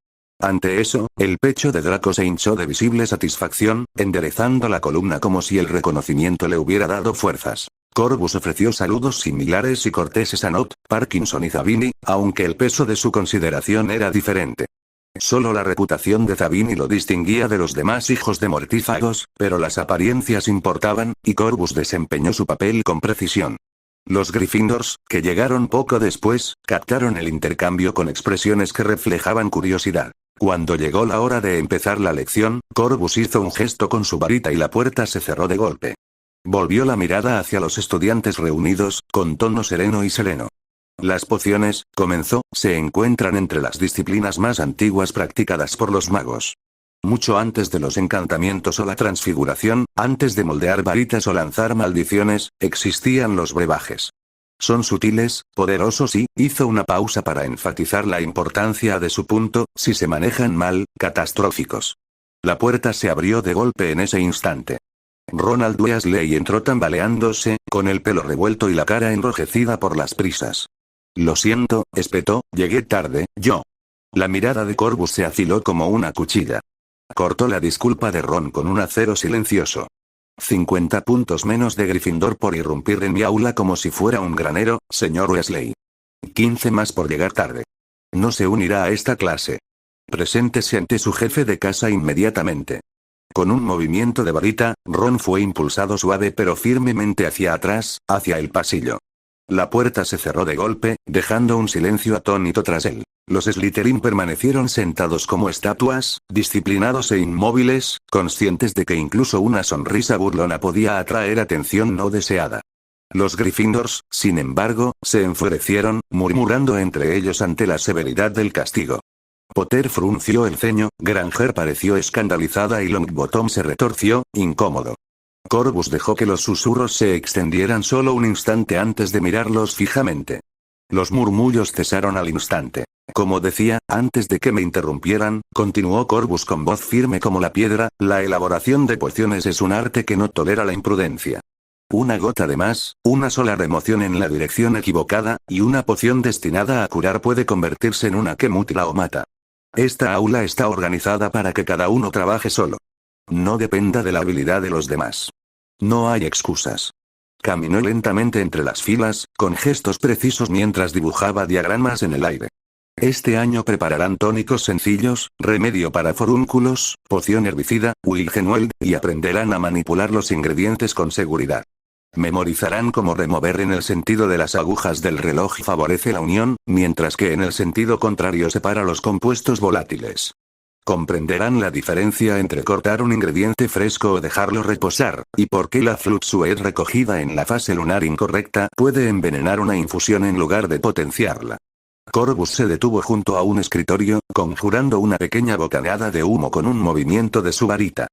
Ante eso, el pecho de Draco se hinchó de visible satisfacción, enderezando la columna como si el reconocimiento le hubiera dado fuerzas. Corvus ofreció saludos similares y corteses a Nott, Parkinson y Zabini, aunque el peso de su consideración era diferente. Solo la reputación de Zabini lo distinguía de los demás hijos de mortífagos, pero las apariencias importaban, y Corvus desempeñó su papel con precisión. Los Gryffindors, que llegaron poco después, captaron el intercambio con expresiones que reflejaban curiosidad. Cuando llegó la hora de empezar la lección, Corvus hizo un gesto con su varita y la puerta se cerró de golpe. Volvió la mirada hacia los estudiantes reunidos, con tono sereno y sereno. Las pociones, comenzó, se encuentran entre las disciplinas más antiguas practicadas por los magos. Mucho antes de los encantamientos o la transfiguración, antes de moldear varitas o lanzar maldiciones, existían los brebajes. Son sutiles, poderosos y, hizo una pausa para enfatizar la importancia de su punto, si se manejan mal, catastróficos. La puerta se abrió de golpe en ese instante. Ronald Weasley entró tambaleándose, con el pelo revuelto y la cara enrojecida por las prisas. Lo siento, espetó, llegué tarde, yo. La mirada de Corvus se afiló como una cuchilla. Cortó la disculpa de Ron con un acero silencioso. 50 puntos menos de Gryffindor por irrumpir en mi aula como si fuera un granero, señor Weasley. 15 más por llegar tarde. No se unirá a esta clase. Preséntese ante su jefe de casa inmediatamente. Con un movimiento de varita, Ron fue impulsado suave pero firmemente hacia atrás, hacia el pasillo. La puerta se cerró de golpe, dejando un silencio atónito tras él. Los Slytherin permanecieron sentados como estatuas, disciplinados e inmóviles, conscientes de que incluso una sonrisa burlona podía atraer atención no deseada. Los Gryffindors, sin embargo, se enfurecieron, murmurando entre ellos ante la severidad del castigo. Potter frunció el ceño, Granger pareció escandalizada y Longbottom se retorció, incómodo. Corvus dejó que los susurros se extendieran solo un instante antes de mirarlos fijamente. Los murmullos cesaron al instante. Como decía, antes de que me interrumpieran, continuó Corvus con voz firme como la piedra, la elaboración de pociones es un arte que no tolera la imprudencia. Una gota de más, una sola remoción en la dirección equivocada, y una poción destinada a curar puede convertirse en una que mutila o mata. Esta aula está organizada para que cada uno trabaje solo. No dependa de la habilidad de los demás. No hay excusas. Caminó lentamente entre las filas, con gestos precisos mientras dibujaba diagramas en el aire. Este año prepararán tónicos sencillos, remedio para forúnculos, poción herbicida, Wilgenweld, y aprenderán a manipular los ingredientes con seguridad. Memorizarán cómo remover en el sentido de las agujas del reloj favorece la unión, mientras que en el sentido contrario separa los compuestos volátiles. Comprenderán la diferencia entre cortar un ingrediente fresco o dejarlo reposar, y por qué la Fluxuet recogida en la fase lunar incorrecta puede envenenar una infusión en lugar de potenciarla. Corvus se detuvo junto a un escritorio, conjurando una pequeña bocanada de humo con un movimiento de su varita.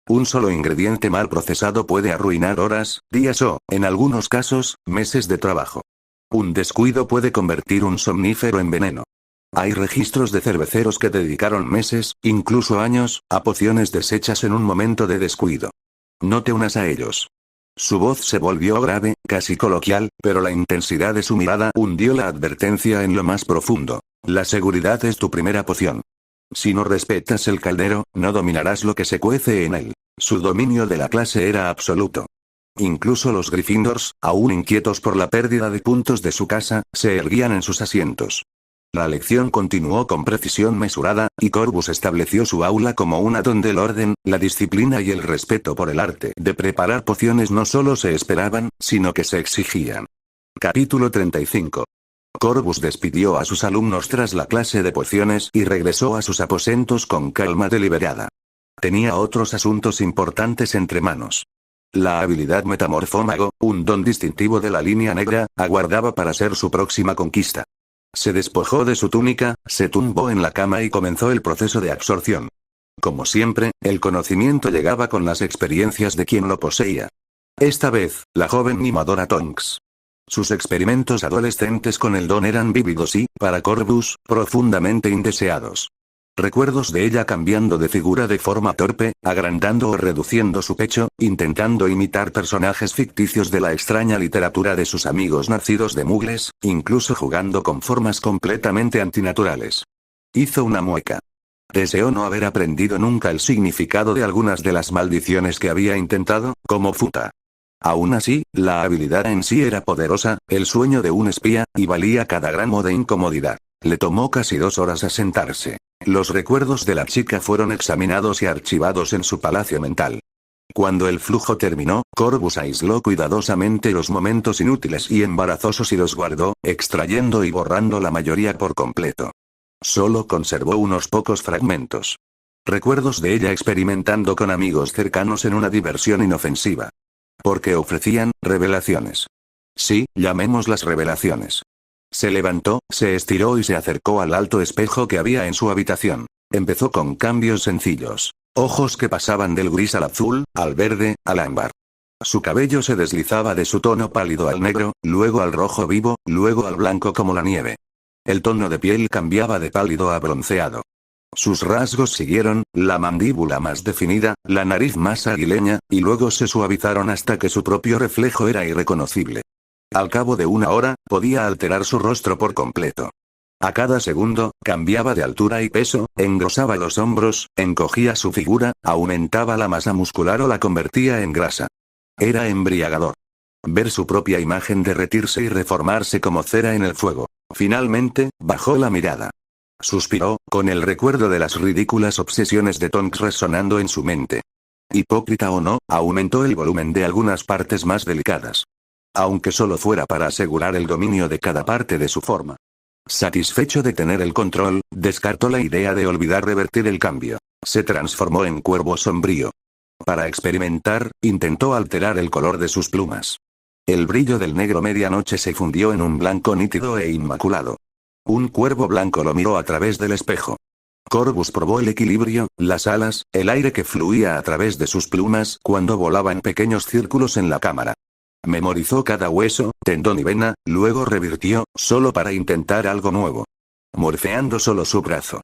Un solo ingrediente mal procesado puede arruinar horas, días o, en algunos casos, meses de trabajo. Un descuido puede convertir un somnífero en veneno. Hay registros de cerveceros que dedicaron meses, incluso años, a pociones deshechas en un momento de descuido. No te unas a ellos. Su voz se volvió grave, casi coloquial, pero la intensidad de su mirada hundió la advertencia en lo más profundo. La seguridad es tu primera poción. Si no respetas el caldero, no dominarás lo que se cuece en él. Su dominio de la clase era absoluto. Incluso los Gryffindors, aún inquietos por la pérdida de puntos de su casa, se erguían en sus asientos. La lección continuó con precisión mesurada, y Corvus estableció su aula como una donde el orden, la disciplina y el respeto por el arte de preparar pociones no solo se esperaban, sino que se exigían. Capítulo 35. Corvus despidió a sus alumnos tras la clase de pociones y regresó a sus aposentos con calma deliberada. Tenía otros asuntos importantes entre manos. La habilidad metamorfómago, un don distintivo de la línea negra, aguardaba para ser su próxima conquista. Se despojó de su túnica, se tumbó en la cama y comenzó el proceso de absorción. Como siempre, el conocimiento llegaba con las experiencias de quien lo poseía. Esta vez, la joven mimadora Tonks. Sus experimentos adolescentes con el don eran vívidos y, para Corvus, profundamente indeseados. Recuerdos de ella cambiando de figura de forma torpe, agrandando o reduciendo su pecho, intentando imitar personajes ficticios de la extraña literatura de sus amigos nacidos de mugles, incluso jugando con formas completamente antinaturales. Hizo una mueca. Deseó no haber aprendido nunca el significado de algunas de las maldiciones que había intentado, como Futa. Aún así, la habilidad en sí era poderosa, el sueño de un espía, y valía cada gramo de incomodidad. Le tomó casi 2 horas asentarse. Los recuerdos de la chica fueron examinados y archivados en su palacio mental. Cuando el flujo terminó, Corvus aisló cuidadosamente los momentos inútiles y embarazosos y los guardó, extrayendo y borrando la mayoría por completo. Solo conservó unos pocos fragmentos. Recuerdos de ella experimentando con amigos cercanos en una diversión inofensiva. Porque ofrecían revelaciones. Sí, llamémoslas revelaciones. Se levantó, se estiró y se acercó al alto espejo que había en su habitación. Empezó con cambios sencillos. Ojos que pasaban del gris al azul, al verde, al ámbar. Su cabello se deslizaba de su tono pálido al negro, luego al rojo vivo, luego al blanco como la nieve. El tono de piel cambiaba de pálido a bronceado. Sus rasgos siguieron, la mandíbula más definida, la nariz más aguileña, y luego se suavizaron hasta que su propio reflejo era irreconocible. Al cabo de 1 hora, podía alterar su rostro por completo. A cada segundo, cambiaba de altura y peso, engrosaba los hombros, encogía su figura, aumentaba la masa muscular o la convertía en grasa. Era embriagador. Ver su propia imagen derretirse y reformarse como cera en el fuego. Finalmente, bajó la mirada. Suspiró, con el recuerdo de las ridículas obsesiones de Tonks resonando en su mente. Hipócrita o no, aumentó el volumen de algunas partes más delicadas. Aunque solo fuera para asegurar el dominio de cada parte de su forma. Satisfecho de tener el control, descartó la idea de olvidar revertir el cambio. Se transformó en cuervo sombrío. Para experimentar, intentó alterar el color de sus plumas. El brillo del negro medianoche se fundió en un blanco nítido e inmaculado. Un cuervo blanco lo miró a través del espejo. Corvus probó el equilibrio, las alas, el aire que fluía a través de sus plumas cuando volaba en pequeños círculos en la cámara. Memorizó cada hueso, tendón y vena, luego revirtió, solo para intentar algo nuevo. Morfeando solo su brazo.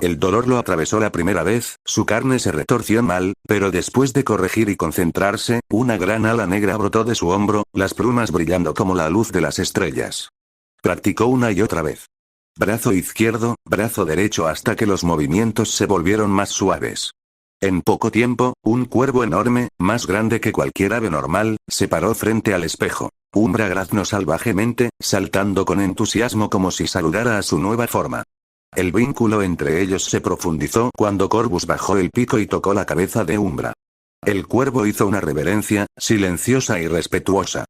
El dolor lo atravesó la primera vez, su carne se retorció mal, pero después de corregir y concentrarse, una gran ala negra brotó de su hombro, las plumas brillando como la luz de las estrellas. Practicó una y otra vez. Brazo izquierdo, brazo derecho hasta que los movimientos se volvieron más suaves. En poco tiempo, un cuervo enorme, más grande que cualquier ave normal, se paró frente al espejo. Umbra graznó salvajemente, saltando con entusiasmo como si saludara a su nueva forma. El vínculo entre ellos se profundizó cuando Corvus bajó el pico y tocó la cabeza de Umbra. El cuervo hizo una reverencia, silenciosa y respetuosa.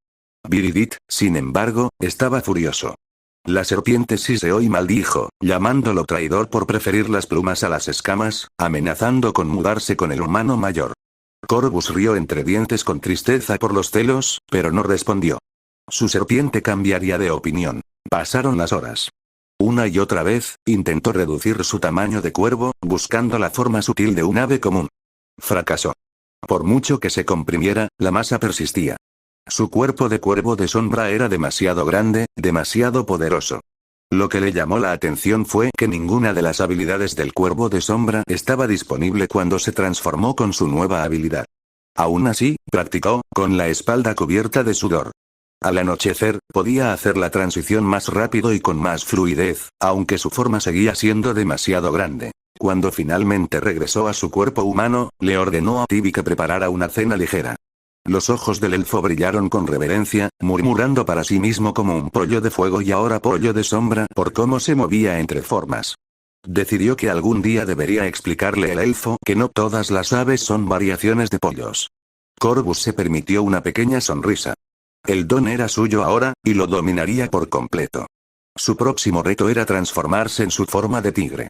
Viridit, sin embargo, estaba furioso. La serpiente siseó y maldijo, llamándolo traidor por preferir las plumas a las escamas, amenazando con mudarse con el humano mayor. Corvus rió entre dientes con tristeza por los celos, pero no respondió. Su serpiente cambiaría de opinión. Pasaron las horas. Una y otra vez, intentó reducir su tamaño de cuervo, buscando la forma sutil de un ave común. Fracasó. Por mucho que se comprimiera, la masa persistía. Su cuerpo de cuervo de sombra era demasiado grande, demasiado poderoso. Lo que le llamó la atención fue que ninguna de las habilidades del cuervo de sombra estaba disponible cuando se transformó con su nueva habilidad. Aún así, practicó, con la espalda cubierta de sudor. Al anochecer, podía hacer la transición más rápido y con más fluidez, aunque su forma seguía siendo demasiado grande. Cuando finalmente regresó a su cuerpo humano, le ordenó a Tibi que preparara una cena ligera. Los ojos del elfo brillaron con reverencia, murmurando para sí mismo como un pollo de fuego y ahora pollo de sombra por cómo se movía entre formas. Decidió que algún día debería explicarle al elfo que no todas las aves son variaciones de pollos. Corvus se permitió una pequeña sonrisa. El don era suyo ahora, y lo dominaría por completo. Su próximo reto era transformarse en su forma de tigre.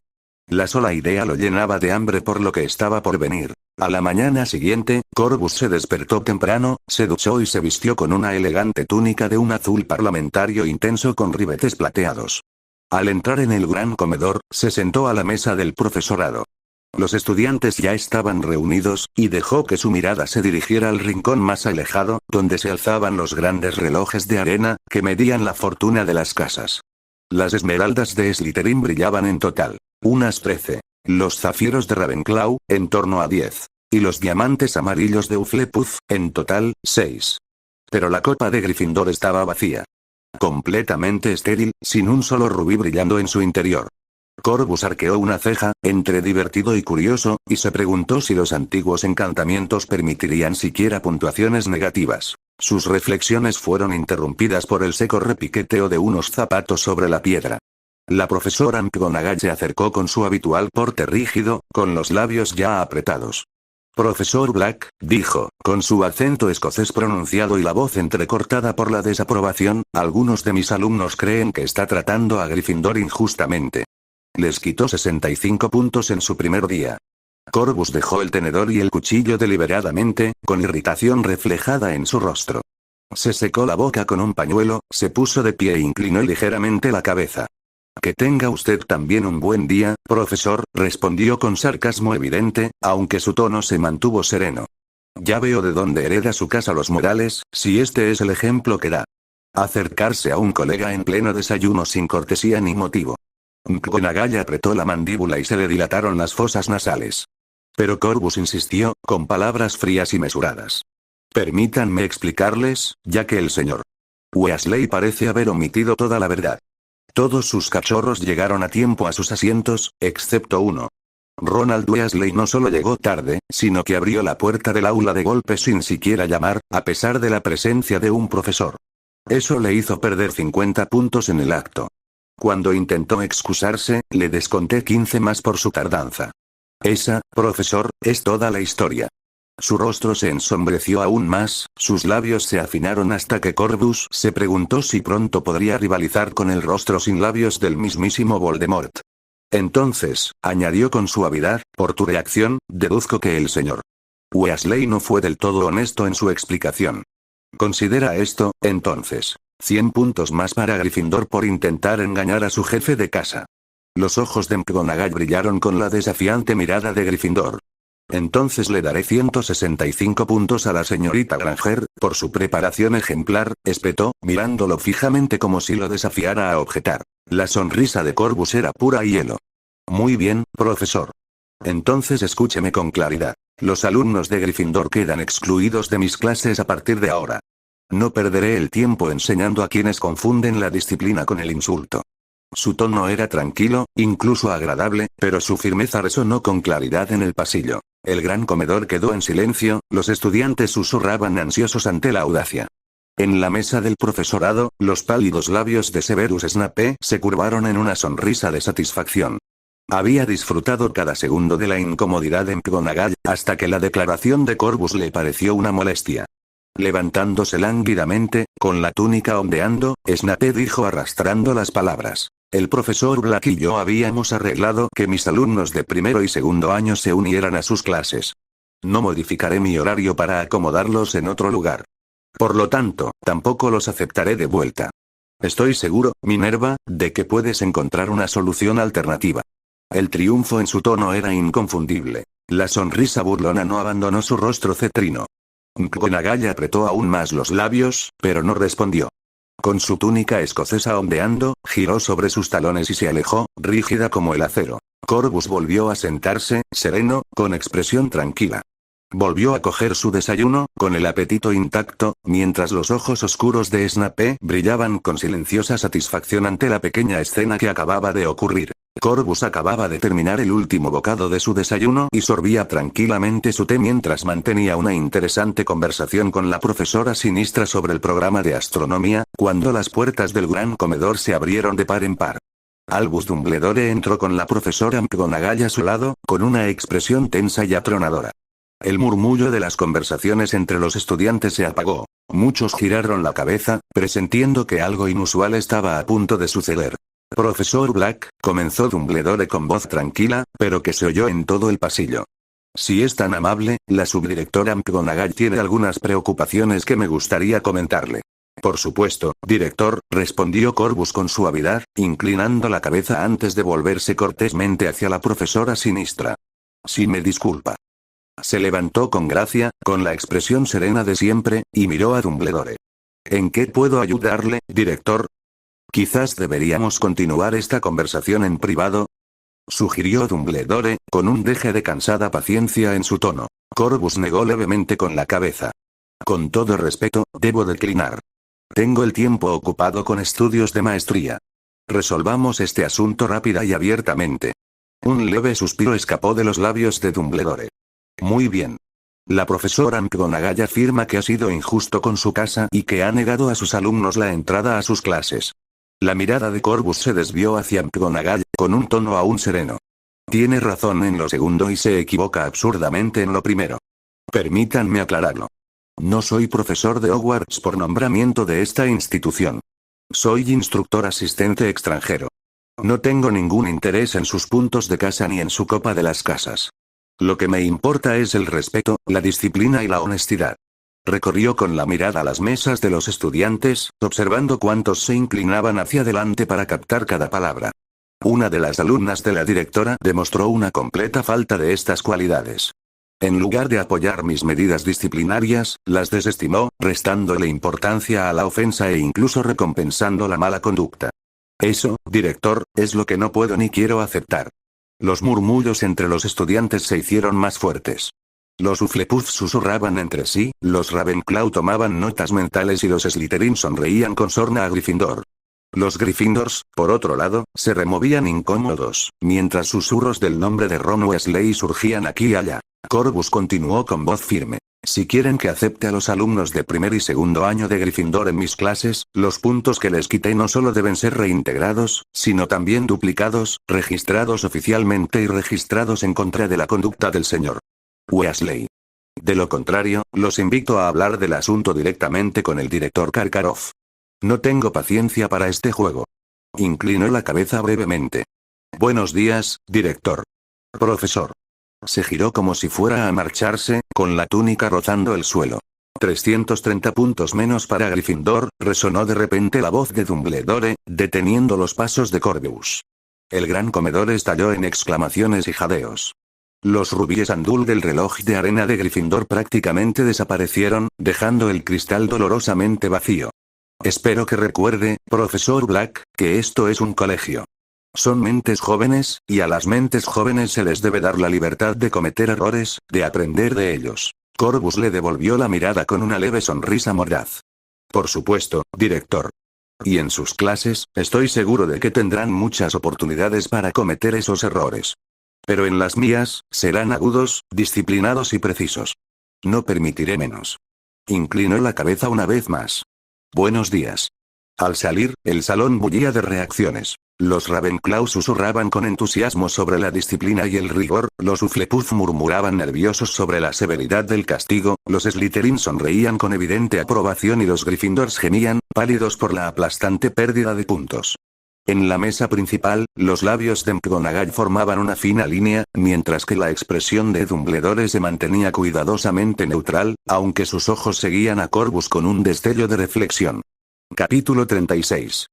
La sola idea lo llenaba de hambre por lo que estaba por venir. A la mañana siguiente, Corvus se despertó temprano, se duchó y se vistió con una elegante túnica de un azul parlamentario intenso con ribetes plateados. Al entrar en el gran comedor, se sentó a la mesa del profesorado. Los estudiantes ya estaban reunidos, y dejó que su mirada se dirigiera al rincón más alejado, donde se alzaban los grandes relojes de arena, que medían la fortuna de las casas. Las esmeraldas de Slytherin brillaban en total. Unas 13. Los zafiros de Ravenclaw, en torno a 10. Y los diamantes amarillos de Hufflepuff, en total, 6. Pero la copa de Gryffindor estaba vacía. Completamente estéril, sin un solo rubí brillando en su interior. Corvus arqueó una ceja, entre divertido y curioso, y se preguntó si los antiguos encantamientos permitirían siquiera puntuaciones negativas. Sus reflexiones fueron interrumpidas por el seco repiqueteo de unos zapatos sobre la piedra. La profesora McGonagall se acercó con su habitual porte rígido, con los labios ya apretados. «Profesor Black», dijo, con su acento escocés pronunciado y la voz entrecortada por la desaprobación, «algunos de mis alumnos creen que está tratando a Gryffindor injustamente. Les quitó 65 puntos en su primer día». Corvus dejó el tenedor y el cuchillo deliberadamente, con irritación reflejada en su rostro. Se secó la boca con un pañuelo, se puso de pie e inclinó ligeramente la cabeza. «Que tenga usted también un buen día, profesor», respondió con sarcasmo evidente, aunque su tono se mantuvo sereno. «Ya veo de dónde hereda su casa los modales, si este es el ejemplo que da». Acercarse a un colega en pleno desayuno sin cortesía ni motivo. McGonagall apretó la mandíbula y se le dilataron las fosas nasales. Pero Corvus insistió, con palabras frías y mesuradas. «Permítanme explicarles, ya que el señor Weasley parece haber omitido toda la verdad. Todos sus cachorros llegaron a tiempo a sus asientos, excepto uno. Ronald Weasley no solo llegó tarde, sino que abrió la puerta del aula de golpe sin siquiera llamar, a pesar de la presencia de un profesor. Eso le hizo perder 50 puntos en el acto. Cuando intentó excusarse, le desconté 15 más por su tardanza. Esa, profesor, es toda la historia». Su rostro se ensombreció aún más, sus labios se afinaron hasta que Corvus se preguntó si pronto podría rivalizar con el rostro sin labios del mismísimo Voldemort. «Entonces», añadió con suavidad, «por tu reacción, deduzco que el señor Weasley no fue del todo honesto en su explicación. Considera esto, entonces. 100 puntos más para Gryffindor por intentar engañar a su jefe de casa». Los ojos de McGonagall brillaron con la desafiante mirada de Gryffindor. «Entonces le daré 165 puntos a la señorita Granger, por su preparación ejemplar», espetó, mirándolo fijamente como si lo desafiara a objetar. La sonrisa de Corvus era pura hielo. «Muy bien, profesor. Entonces escúcheme con claridad. Los alumnos de Gryffindor quedan excluidos de mis clases a partir de ahora. No perderé el tiempo enseñando a quienes confunden la disciplina con el insulto». Su tono era tranquilo, incluso agradable, pero su firmeza resonó con claridad en el pasillo. El gran comedor quedó en silencio, los estudiantes susurraban ansiosos ante la audacia. En la mesa del profesorado, los pálidos labios de Severus Snape se curvaron en una sonrisa de satisfacción. Había disfrutado cada segundo de la incomodidad de McGonagall, hasta que la declaración de Corvus le pareció una molestia. Levantándose lánguidamente, con la túnica ondeando, Snape dijo arrastrando las palabras. «El profesor Black y yo habíamos arreglado que mis alumnos de primero y segundo año se unieran a sus clases. No modificaré mi horario para acomodarlos en otro lugar. Por lo tanto, tampoco los aceptaré de vuelta. Estoy seguro, Minerva, de que puedes encontrar una solución alternativa». El triunfo en su tono era inconfundible. La sonrisa burlona no abandonó su rostro cetrino. McGonagall apretó aún más los labios, pero no respondió. Con su túnica escocesa ondeando, giró sobre sus talones y se alejó, rígida como el acero. Corvus volvió a sentarse, sereno, con expresión tranquila. Volvió a coger su desayuno, con el apetito intacto, mientras los ojos oscuros de Snape brillaban con silenciosa satisfacción ante la pequeña escena que acababa de ocurrir. Corvus acababa de terminar el último bocado de su desayuno y sorbía tranquilamente su té mientras mantenía una interesante conversación con la profesora Sinistra sobre el programa de astronomía, cuando las puertas del gran comedor se abrieron de par en par. Albus Dumbledore entró con la profesora McGonagall a su lado, con una expresión tensa y atronadora. El murmullo de las conversaciones entre los estudiantes se apagó. Muchos giraron la cabeza, presintiendo que algo inusual estaba a punto de suceder. «Profesor Black», comenzó Dumbledore con voz tranquila, pero que se oyó en todo el pasillo. «Si es tan amable, la subdirectora McGonagall tiene algunas preocupaciones que me gustaría comentarle». «Por supuesto, director», respondió Corvus con suavidad, inclinando la cabeza antes de volverse cortésmente hacia la profesora Sinistra. «Si me disculpa». Se levantó con gracia, con la expresión serena de siempre, y miró a Dumbledore. «¿En qué puedo ayudarle, director? Quizás deberíamos continuar esta conversación en privado», sugirió Dumbledore, con un deje de cansada paciencia en su tono. Corvus negó levemente con la cabeza. «Con todo respeto, debo declinar. Tengo el tiempo ocupado con estudios de maestría». resolvamos este asunto rápida y abiertamente. Un leve suspiro escapó de los labios de Dumbledore. Muy bien. La profesora McGonagall afirma que ha sido injusto con su casa y que ha negado a sus alumnos la entrada a sus clases. La mirada de Corvus se desvió hacia McGonagall, con un tono aún sereno. Tiene razón en lo segundo y se equivoca absurdamente en lo primero. Permítanme aclararlo. No soy profesor de Hogwarts por nombramiento de esta institución. Soy instructor asistente extranjero. No tengo ningún interés en sus puntos de casa ni en su copa de las casas. Lo que me importa es el respeto, la disciplina y la honestidad. Recorrió con la mirada las mesas de los estudiantes, observando cuántos se inclinaban hacia adelante para captar cada palabra. Una de las alumnas de la directora demostró una completa falta de estas cualidades. En lugar de apoyar mis medidas disciplinarias, las desestimó, restándole importancia a la ofensa e incluso recompensando la mala conducta. Eso, director, es lo que no puedo ni quiero aceptar. Los murmullos entre los estudiantes se hicieron más fuertes. Los Hufflepuff susurraban entre sí, los Ravenclaw tomaban notas mentales y los Slytherin sonreían con sorna a Gryffindor. Los Gryffindors, por otro lado, se removían incómodos, mientras susurros del nombre de Ron Weasley surgían aquí y allá. Corvus continuó con voz firme. Si quieren que acepte a los alumnos de primer y segundo año de Gryffindor en mis clases, los puntos que les quité no solo deben ser reintegrados, sino también duplicados, registrados oficialmente y registrados en contra de la conducta del señor Weasley. De lo contrario, los invito a hablar del asunto directamente con el director Karkaroff. No tengo paciencia para este juego. Inclinó la cabeza brevemente. Buenos días, director. Profesor. Se giró como si fuera a marcharse, con la túnica rozando el suelo. 330 puntos menos para Gryffindor, resonó de repente la voz de Dumbledore, deteniendo los pasos de Corvus. El gran comedor estalló en exclamaciones y jadeos. Los rubíes andul del reloj de arena de Gryffindor prácticamente desaparecieron, dejando el cristal dolorosamente vacío. Espero que recuerde, profesor Black, que esto es un colegio. Son mentes jóvenes, y a las mentes jóvenes se les debe dar la libertad de cometer errores, de aprender de ellos. Corvus le devolvió la mirada con una leve sonrisa mordaz. Por supuesto, director. Y en sus clases, estoy seguro de que tendrán muchas oportunidades para cometer esos errores. Pero en las mías, serán agudos, disciplinados y precisos. No permitiré menos. Inclinó la cabeza una vez más. Buenos días. Al salir, el salón bullía de reacciones. Los Ravenclaw susurraban con entusiasmo sobre la disciplina y el rigor, los Hufflepuff murmuraban nerviosos sobre la severidad del castigo, los Slytherin sonreían con evidente aprobación y los Gryffindors gemían, pálidos por la aplastante pérdida de puntos. En la mesa principal, los labios de McGonagall formaban una fina línea, mientras que la expresión de Dumbledore se mantenía cuidadosamente neutral, aunque sus ojos seguían a Corvus con un destello de reflexión. Capítulo 36.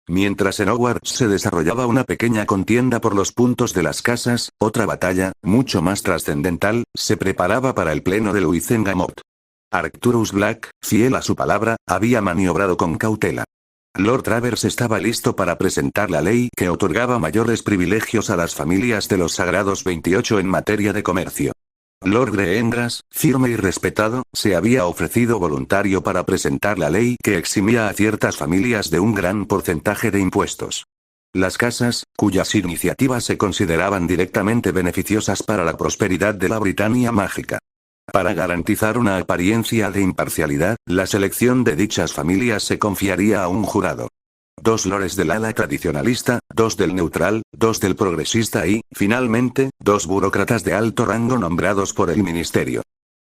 Mientras en Hogwarts se desarrollaba una pequeña contienda por los puntos de las casas, otra batalla, mucho más trascendental, se preparaba para el pleno de Wizengamot. Arcturus Black, fiel a su palabra, había maniobrado con cautela. Lord Travers estaba listo para presentar la ley que otorgaba mayores privilegios a las familias de los Sagrados 28 en materia de comercio. Lord Greengrass, firme y respetado, se había ofrecido voluntario para presentar la ley que eximía a ciertas familias de un gran porcentaje de impuestos. Las casas, cuyas iniciativas se consideraban directamente beneficiosas para la prosperidad de la Britania mágica. Para garantizar una apariencia de imparcialidad, la selección de dichas familias se confiaría a un jurado. 2 lores del ala tradicionalista, 2 del neutral, 2 del progresista y, finalmente, 2 burócratas de alto rango nombrados por el ministerio.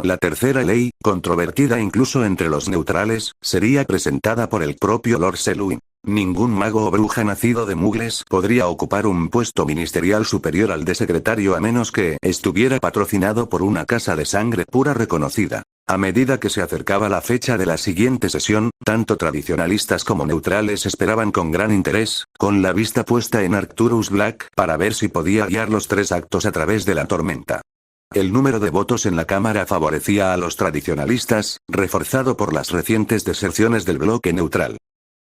La tercera ley, controvertida incluso entre los neutrales, sería presentada por el propio Lord Selwyn. Ningún mago o bruja nacido de mugles podría ocupar un puesto ministerial superior al de secretario a menos que estuviera patrocinado por una casa de sangre pura reconocida. A medida que se acercaba la fecha de la siguiente sesión, tanto tradicionalistas como neutrales esperaban con gran interés, con la vista puesta en Arcturus Black, para ver si podía guiar los 3 actos a través de la tormenta. El número de votos en la Cámara favorecía a los tradicionalistas, reforzado por las recientes deserciones del bloque neutral.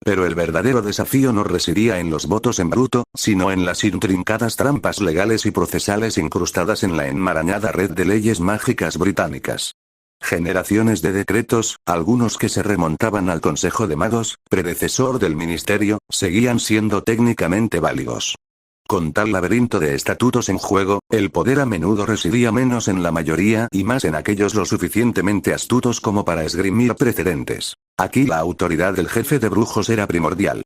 Pero el verdadero desafío no residía en los votos en bruto, sino en las intrincadas trampas legales y procesales incrustadas en la enmarañada red de leyes mágicas británicas. Generaciones de decretos, algunos que se remontaban al Consejo de Magos, predecesor del ministerio, seguían siendo técnicamente válidos. Con tal laberinto de estatutos en juego, el poder a menudo residía menos en la mayoría y más en aquellos lo suficientemente astutos como para esgrimir precedentes. Aquí la autoridad del jefe de brujos era primordial.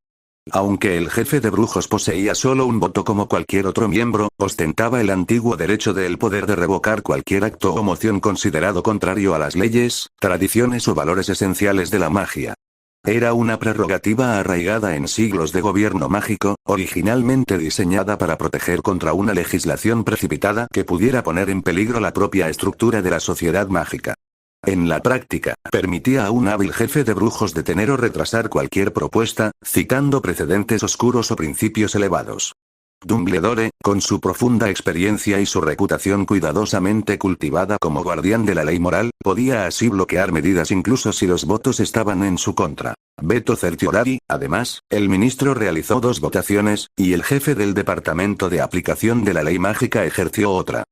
Aunque el jefe de brujos poseía solo un voto como cualquier otro miembro, ostentaba el antiguo derecho del poder de revocar cualquier acto o moción considerado contrario a las leyes, tradiciones o valores esenciales de la magia. Era una prerrogativa arraigada en siglos de gobierno mágico, originalmente diseñada para proteger contra una legislación precipitada que pudiera poner en peligro la propia estructura de la sociedad mágica. En la práctica, permitía a un hábil jefe de brujos detener o retrasar cualquier propuesta, citando precedentes oscuros o principios elevados. Dumbledore, con su profunda experiencia y su reputación cuidadosamente cultivada como guardián de la ley moral, podía así bloquear medidas incluso si los votos estaban en su contra. Veto certiorari, además, el ministro realizó 2 votaciones, y el jefe del departamento de aplicación de la ley mágica ejerció otra.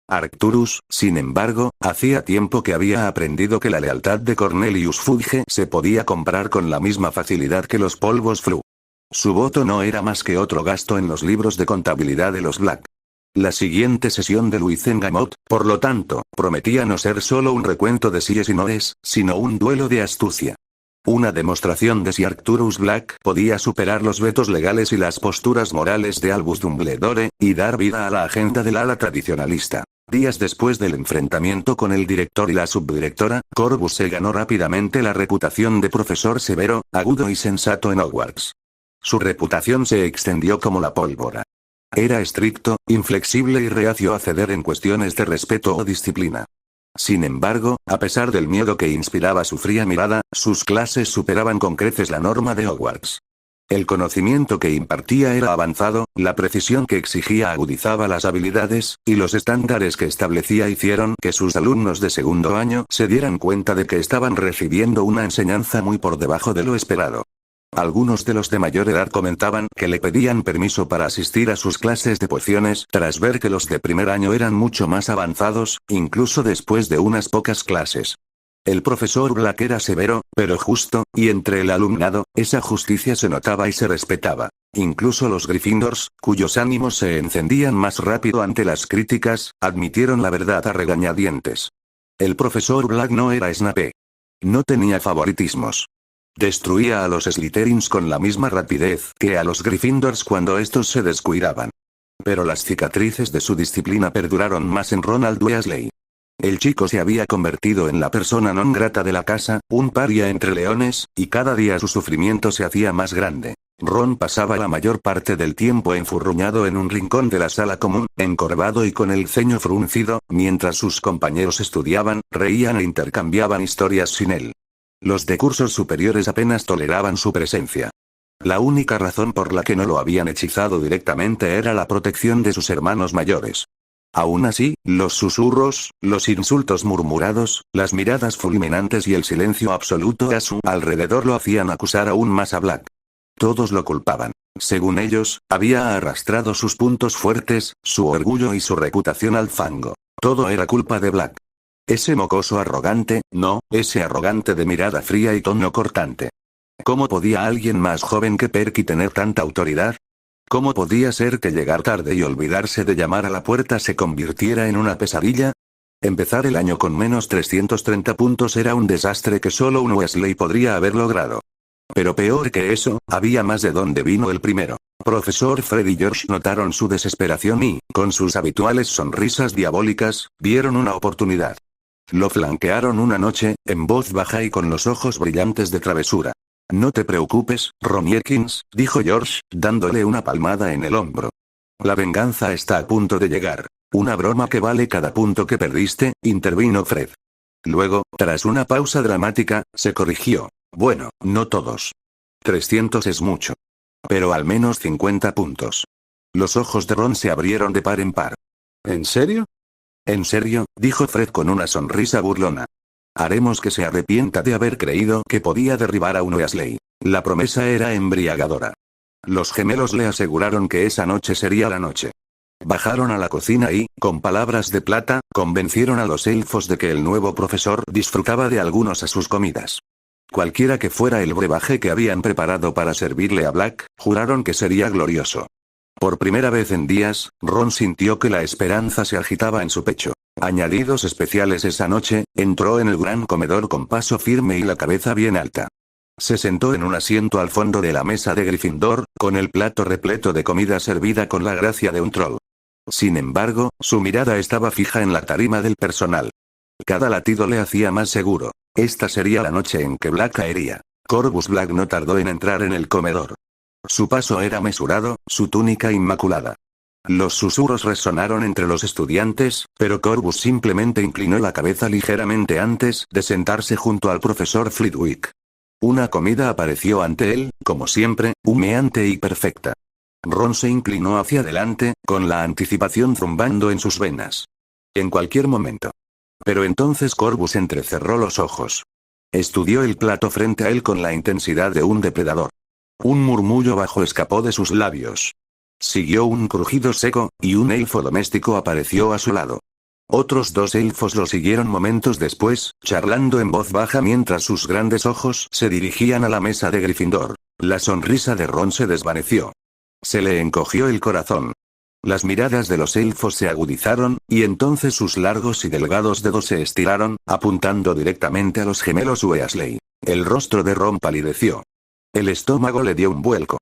Arcturus, sin embargo, hacía tiempo que había aprendido que la lealtad de Cornelius Fudge se podía comprar con la misma facilidad que los polvos Flu. Su voto no era más que otro gasto en los libros de contabilidad de los Black. La siguiente sesión de Luizengamot, por lo tanto, prometía no ser solo un recuento de síes y noes, sino un duelo de astucia. Una demostración de si Arcturus Black podía superar los vetos legales y las posturas morales de Albus Dumbledore, y dar vida a la agenda del ala tradicionalista. Días después del enfrentamiento con el director y la subdirectora, Corvus se ganó rápidamente la reputación de profesor severo, agudo y sensato en Hogwarts. Su reputación se extendió como la pólvora. Era estricto, inflexible y reacio a ceder en cuestiones de respeto o disciplina. Sin embargo, a pesar del miedo que inspiraba su fría mirada, sus clases superaban con creces la norma de Hogwarts. El conocimiento que impartía era avanzado, la precisión que exigía agudizaba las habilidades, y los estándares que establecía hicieron que sus alumnos de segundo año se dieran cuenta de que estaban recibiendo una enseñanza muy por debajo de lo esperado. Algunos de los de mayor edad comentaban que le pedían permiso para asistir a sus clases de pociones tras ver que los de primer año eran mucho más avanzados, incluso después de unas pocas clases. El profesor Black era severo, pero justo, y entre el alumnado, esa justicia se notaba y se respetaba. Incluso los Gryffindors, cuyos ánimos se encendían más rápido ante las críticas, admitieron la verdad a regañadientes. El profesor Black no era Snape. No tenía favoritismos. Destruía a los Slytherins con la misma rapidez que a los Gryffindors cuando estos se descuidaban. Pero las cicatrices de su disciplina perduraron más en Ronald Weasley. El chico se había convertido en la persona non grata de la casa, un paria entre leones, y cada día su sufrimiento se hacía más grande. Ron pasaba la mayor parte del tiempo enfurruñado en un rincón de la sala común, encorvado y con el ceño fruncido, mientras sus compañeros estudiaban, reían e intercambiaban historias sin él. Los de cursos superiores apenas toleraban su presencia. La única razón por la que no lo habían hechizado directamente era la protección de sus hermanos mayores. Aún así, los susurros, los insultos murmurados, las miradas fulminantes y el silencio absoluto a su alrededor lo hacían acusar aún más a Black. Todos lo culpaban. Según ellos, había arrastrado sus puntos fuertes, su orgullo y su reputación al fango. Todo era culpa de Black. Ese mocoso arrogante, no, ese arrogante de mirada fría y tono cortante. ¿Cómo podía alguien más joven que Perky tener tanta autoridad? ¿Cómo podía ser que llegar tarde y olvidarse de llamar a la puerta se convirtiera en una pesadilla? Empezar el año con menos 330 puntos era un desastre que solo un Weasley podría haber logrado. Pero peor que eso, había más de dónde vino el primero. Profesor Fred y George notaron su desesperación y, con sus habituales sonrisas diabólicas, vieron una oportunidad. Lo flanquearon una noche, en voz baja y con los ojos brillantes de travesura. No te preocupes, Ron Jenkins, dijo George, dándole una palmada en el hombro. La venganza está a punto de llegar. Una broma que vale cada punto que perdiste, intervino Fred. Luego, tras una pausa dramática, se corrigió. Bueno, no todos. 300 es mucho. Pero al menos 50 puntos. Los ojos de Ron se abrieron de par en par. ¿En serio? En serio, dijo Fred con una sonrisa burlona. Haremos que se arrepienta de haber creído que podía derribar a un Weasley. La promesa era embriagadora. Los gemelos le aseguraron que esa noche sería la noche. Bajaron a la cocina y, con palabras de plata, convencieron a los elfos de que el nuevo profesor disfrutaba de algunos a sus comidas. Cualquiera que fuera el brebaje que habían preparado para servirle a Black, juraron que sería glorioso. Por primera vez en días, Ron sintió que la esperanza se agitaba en su pecho. Añadidos especiales esa noche, entró en el gran comedor con paso firme y la cabeza bien alta. Se sentó en un asiento al fondo de la mesa de Gryffindor, con el plato repleto de comida servida con la gracia de un troll. Sin embargo, su mirada estaba fija en la tarima del personal. Cada latido le hacía más seguro. Esta sería la noche en que Black caería. Corvus Black no tardó en entrar en el comedor. Su paso era mesurado, su túnica inmaculada. Los susurros resonaron entre los estudiantes, pero Corvus simplemente inclinó la cabeza ligeramente antes de sentarse junto al profesor Flitwick. Una comida apareció ante él, como siempre, humeante y perfecta. Ron se inclinó hacia adelante, con la anticipación zumbando en sus venas. En cualquier momento. Pero entonces Corvus entrecerró los ojos. Estudió el plato frente a él con la intensidad de un depredador. Un murmullo bajo escapó de sus labios. Siguió un crujido seco, y un elfo doméstico apareció a su lado. Otros dos elfos lo siguieron momentos después, charlando en voz baja mientras sus grandes ojos se dirigían a la mesa de Gryffindor. La sonrisa de Ron se desvaneció. Se le encogió el corazón. Las miradas de los elfos se agudizaron, y entonces sus largos y delgados dedos se estiraron, apuntando directamente a los gemelos Weasley. El rostro de Ron palideció. El estómago le dio un vuelco.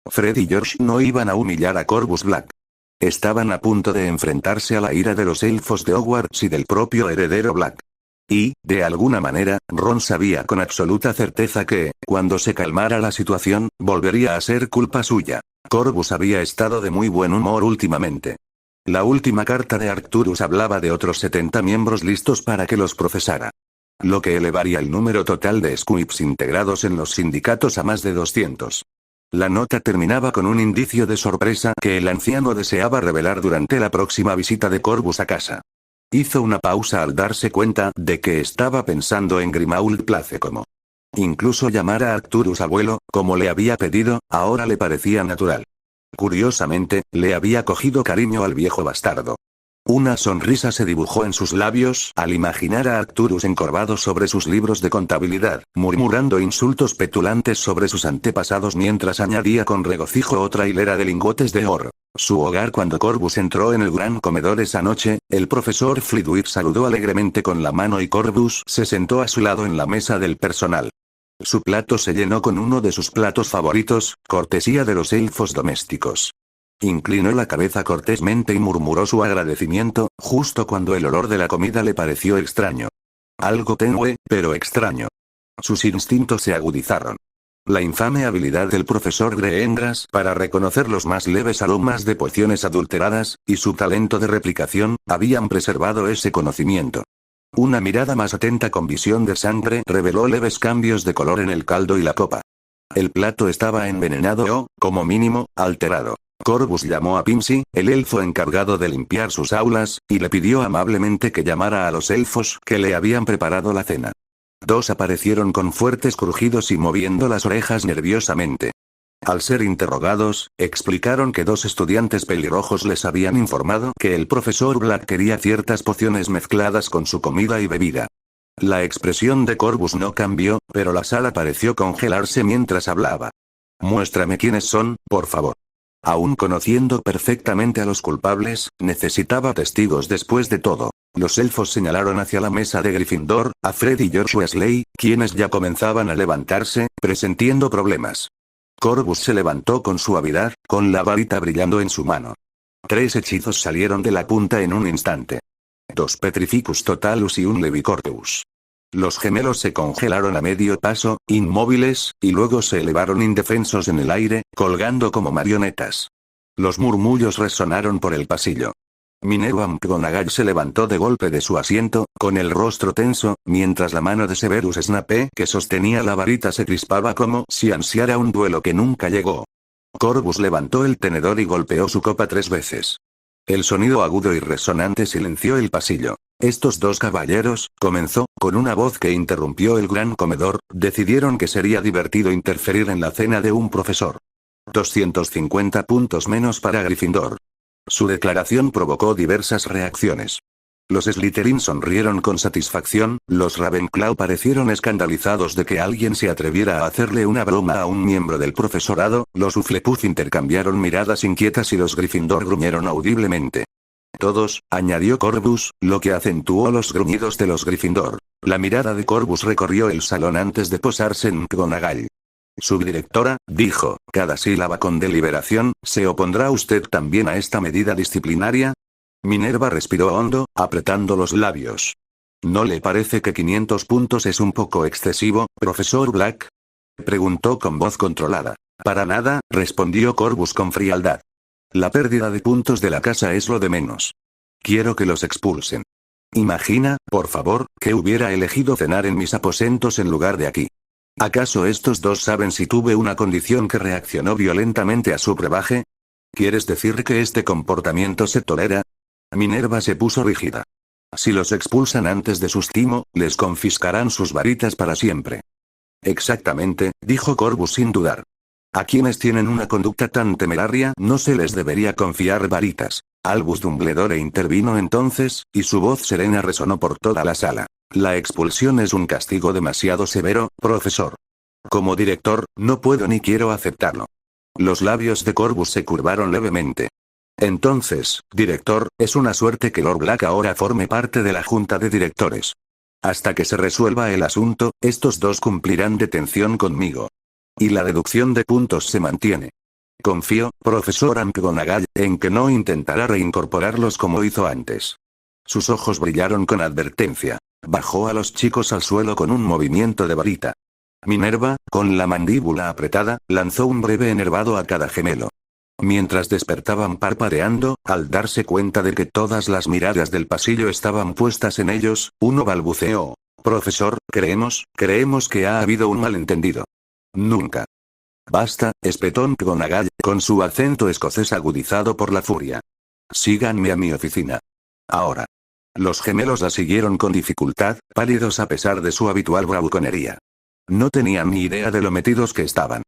Fred y George no iban a humillar a Corvus Black. Estaban a punto de enfrentarse a la ira de los elfos de Hogwarts y del propio heredero Black. Y, de alguna manera, Ron sabía con absoluta certeza que, cuando se calmara la situación, volvería a ser culpa suya. Corvus había estado de muy buen humor últimamente. La última carta de Arcturus hablaba de otros 70 miembros listos para que los procesara. Lo que elevaría el número total de Squibs integrados en los sindicatos a más de 200. La nota terminaba con un indicio de sorpresa que el anciano deseaba revelar durante la próxima visita de Corvus a casa. Hizo una pausa al darse cuenta de que estaba pensando en Grimmauld Place como. Incluso llamar a Arcturus abuelo, como le había pedido, ahora le parecía natural. Curiosamente, le había cogido cariño al viejo bastardo. Una sonrisa se dibujó en sus labios al imaginar a Arcturus encorvado sobre sus libros de contabilidad, murmurando insultos petulantes sobre sus antepasados mientras añadía con regocijo otra hilera de lingotes de oro. Su hogar. Cuando Corvus entró en el gran comedor esa noche, el profesor Flitwick saludó alegremente con la mano y Corvus se sentó a su lado en la mesa del personal. Su plato se llenó con uno de sus platos favoritos, cortesía de los elfos domésticos. Inclinó la cabeza cortésmente y murmuró su agradecimiento, justo cuando el olor de la comida le pareció extraño. Algo tenue, pero extraño. Sus instintos se agudizaron. La infame habilidad del profesor Greengras para reconocer los más leves aromas de pociones adulteradas, y su talento de replicación, habían preservado ese conocimiento. Una mirada más atenta con visión de sangre reveló leves cambios de color en el caldo y la copa. El plato estaba envenenado o, como mínimo, alterado. Corvus llamó a Pimsy, el elfo encargado de limpiar sus aulas, y le pidió amablemente que llamara a los elfos que le habían preparado la cena. Dos aparecieron con fuertes crujidos y moviendo las orejas nerviosamente. Al ser interrogados, explicaron que dos estudiantes pelirrojos les habían informado que el profesor Black quería ciertas pociones mezcladas con su comida y bebida. La expresión de Corvus no cambió, pero la sala pareció congelarse mientras hablaba. Muéstrame quiénes son, por favor. Aún conociendo perfectamente a los culpables, necesitaba testigos después de todo. Los elfos señalaron hacia la mesa de Gryffindor, a Fred y George Weasley, quienes ya comenzaban a levantarse, presintiendo problemas. Corvus se levantó con suavidad, con la varita brillando en su mano. 3 hechizos salieron de la punta en un instante. 2 Petrificus Totalus y un Levicorteus. Los gemelos se congelaron a medio paso, inmóviles, y luego se elevaron indefensos en el aire, colgando como marionetas. Los murmullos resonaron por el pasillo. Minerva McGonagall se levantó de golpe de su asiento, con el rostro tenso, mientras la mano de Severus Snape que sostenía la varita se crispaba como si ansiara un duelo que nunca llegó. Corvus levantó el tenedor y golpeó su copa 3 veces. El sonido agudo y resonante silenció el pasillo. Estos dos caballeros, comenzó, con una voz que interrumpió el gran comedor, decidieron que sería divertido interferir en la cena de un profesor. 250 puntos menos para Gryffindor. Su declaración provocó diversas reacciones. Los Slytherin sonrieron con satisfacción, los Ravenclaw parecieron escandalizados de que alguien se atreviera a hacerle una broma a un miembro del profesorado, los Hufflepuff intercambiaron miradas inquietas y los Gryffindor gruñeron audiblemente. Todos, añadió Corvus, lo que acentuó los gruñidos de los Gryffindor. La mirada de Corvus recorrió el salón antes de posarse en McGonagall. Subdirectora, dijo, cada sílaba con deliberación, ¿se opondrá usted también a esta medida disciplinaria? Minerva respiró hondo, apretando los labios. ¿No le parece que 500 puntos es un poco excesivo, profesor Black? Preguntó con voz controlada. Para nada, respondió Corvus con frialdad. La pérdida de puntos de la casa es lo de menos. Quiero que los expulsen. Imagina, por favor, que hubiera elegido cenar en mis aposentos en lugar de aquí. ¿Acaso estos dos saben si tuve una condición que reaccionó violentamente a su brebaje? ¿Quieres decir que este comportamiento se tolera? Minerva se puso rígida. Si los expulsan antes de sus timo, les confiscarán sus varitas para siempre. Exactamente, dijo Corvus sin dudar. A quienes tienen una conducta tan temeraria no se les debería confiar varitas. Albus Dumbledore intervino entonces, y su voz serena resonó por toda la sala. La expulsión es un castigo demasiado severo, profesor. Como director, no puedo ni quiero aceptarlo. Los labios de Corvus se curvaron levemente. Entonces, director, es una suerte que Lord Black ahora forme parte de la junta de directores. Hasta que se resuelva el asunto, estos dos cumplirán detención conmigo. Y la deducción de puntos se mantiene. Confío, profesor McGonagall, en que no intentará reincorporarlos como hizo antes. Sus ojos brillaron con advertencia. Bajó a los chicos al suelo con un movimiento de varita. Minerva, con la mandíbula apretada, lanzó un breve enervado a cada gemelo. Mientras despertaban parpadeando, al darse cuenta de que todas las miradas del pasillo estaban puestas en ellos, uno balbuceó. Profesor, creemos que ha habido un malentendido. Nunca. Basta, espetó McGonagall, con su acento escocés agudizado por la furia. Síganme a mi oficina. Ahora. Los gemelos la siguieron con dificultad, pálidos a pesar de su habitual bravuconería. No tenían ni idea de lo metidos que estaban.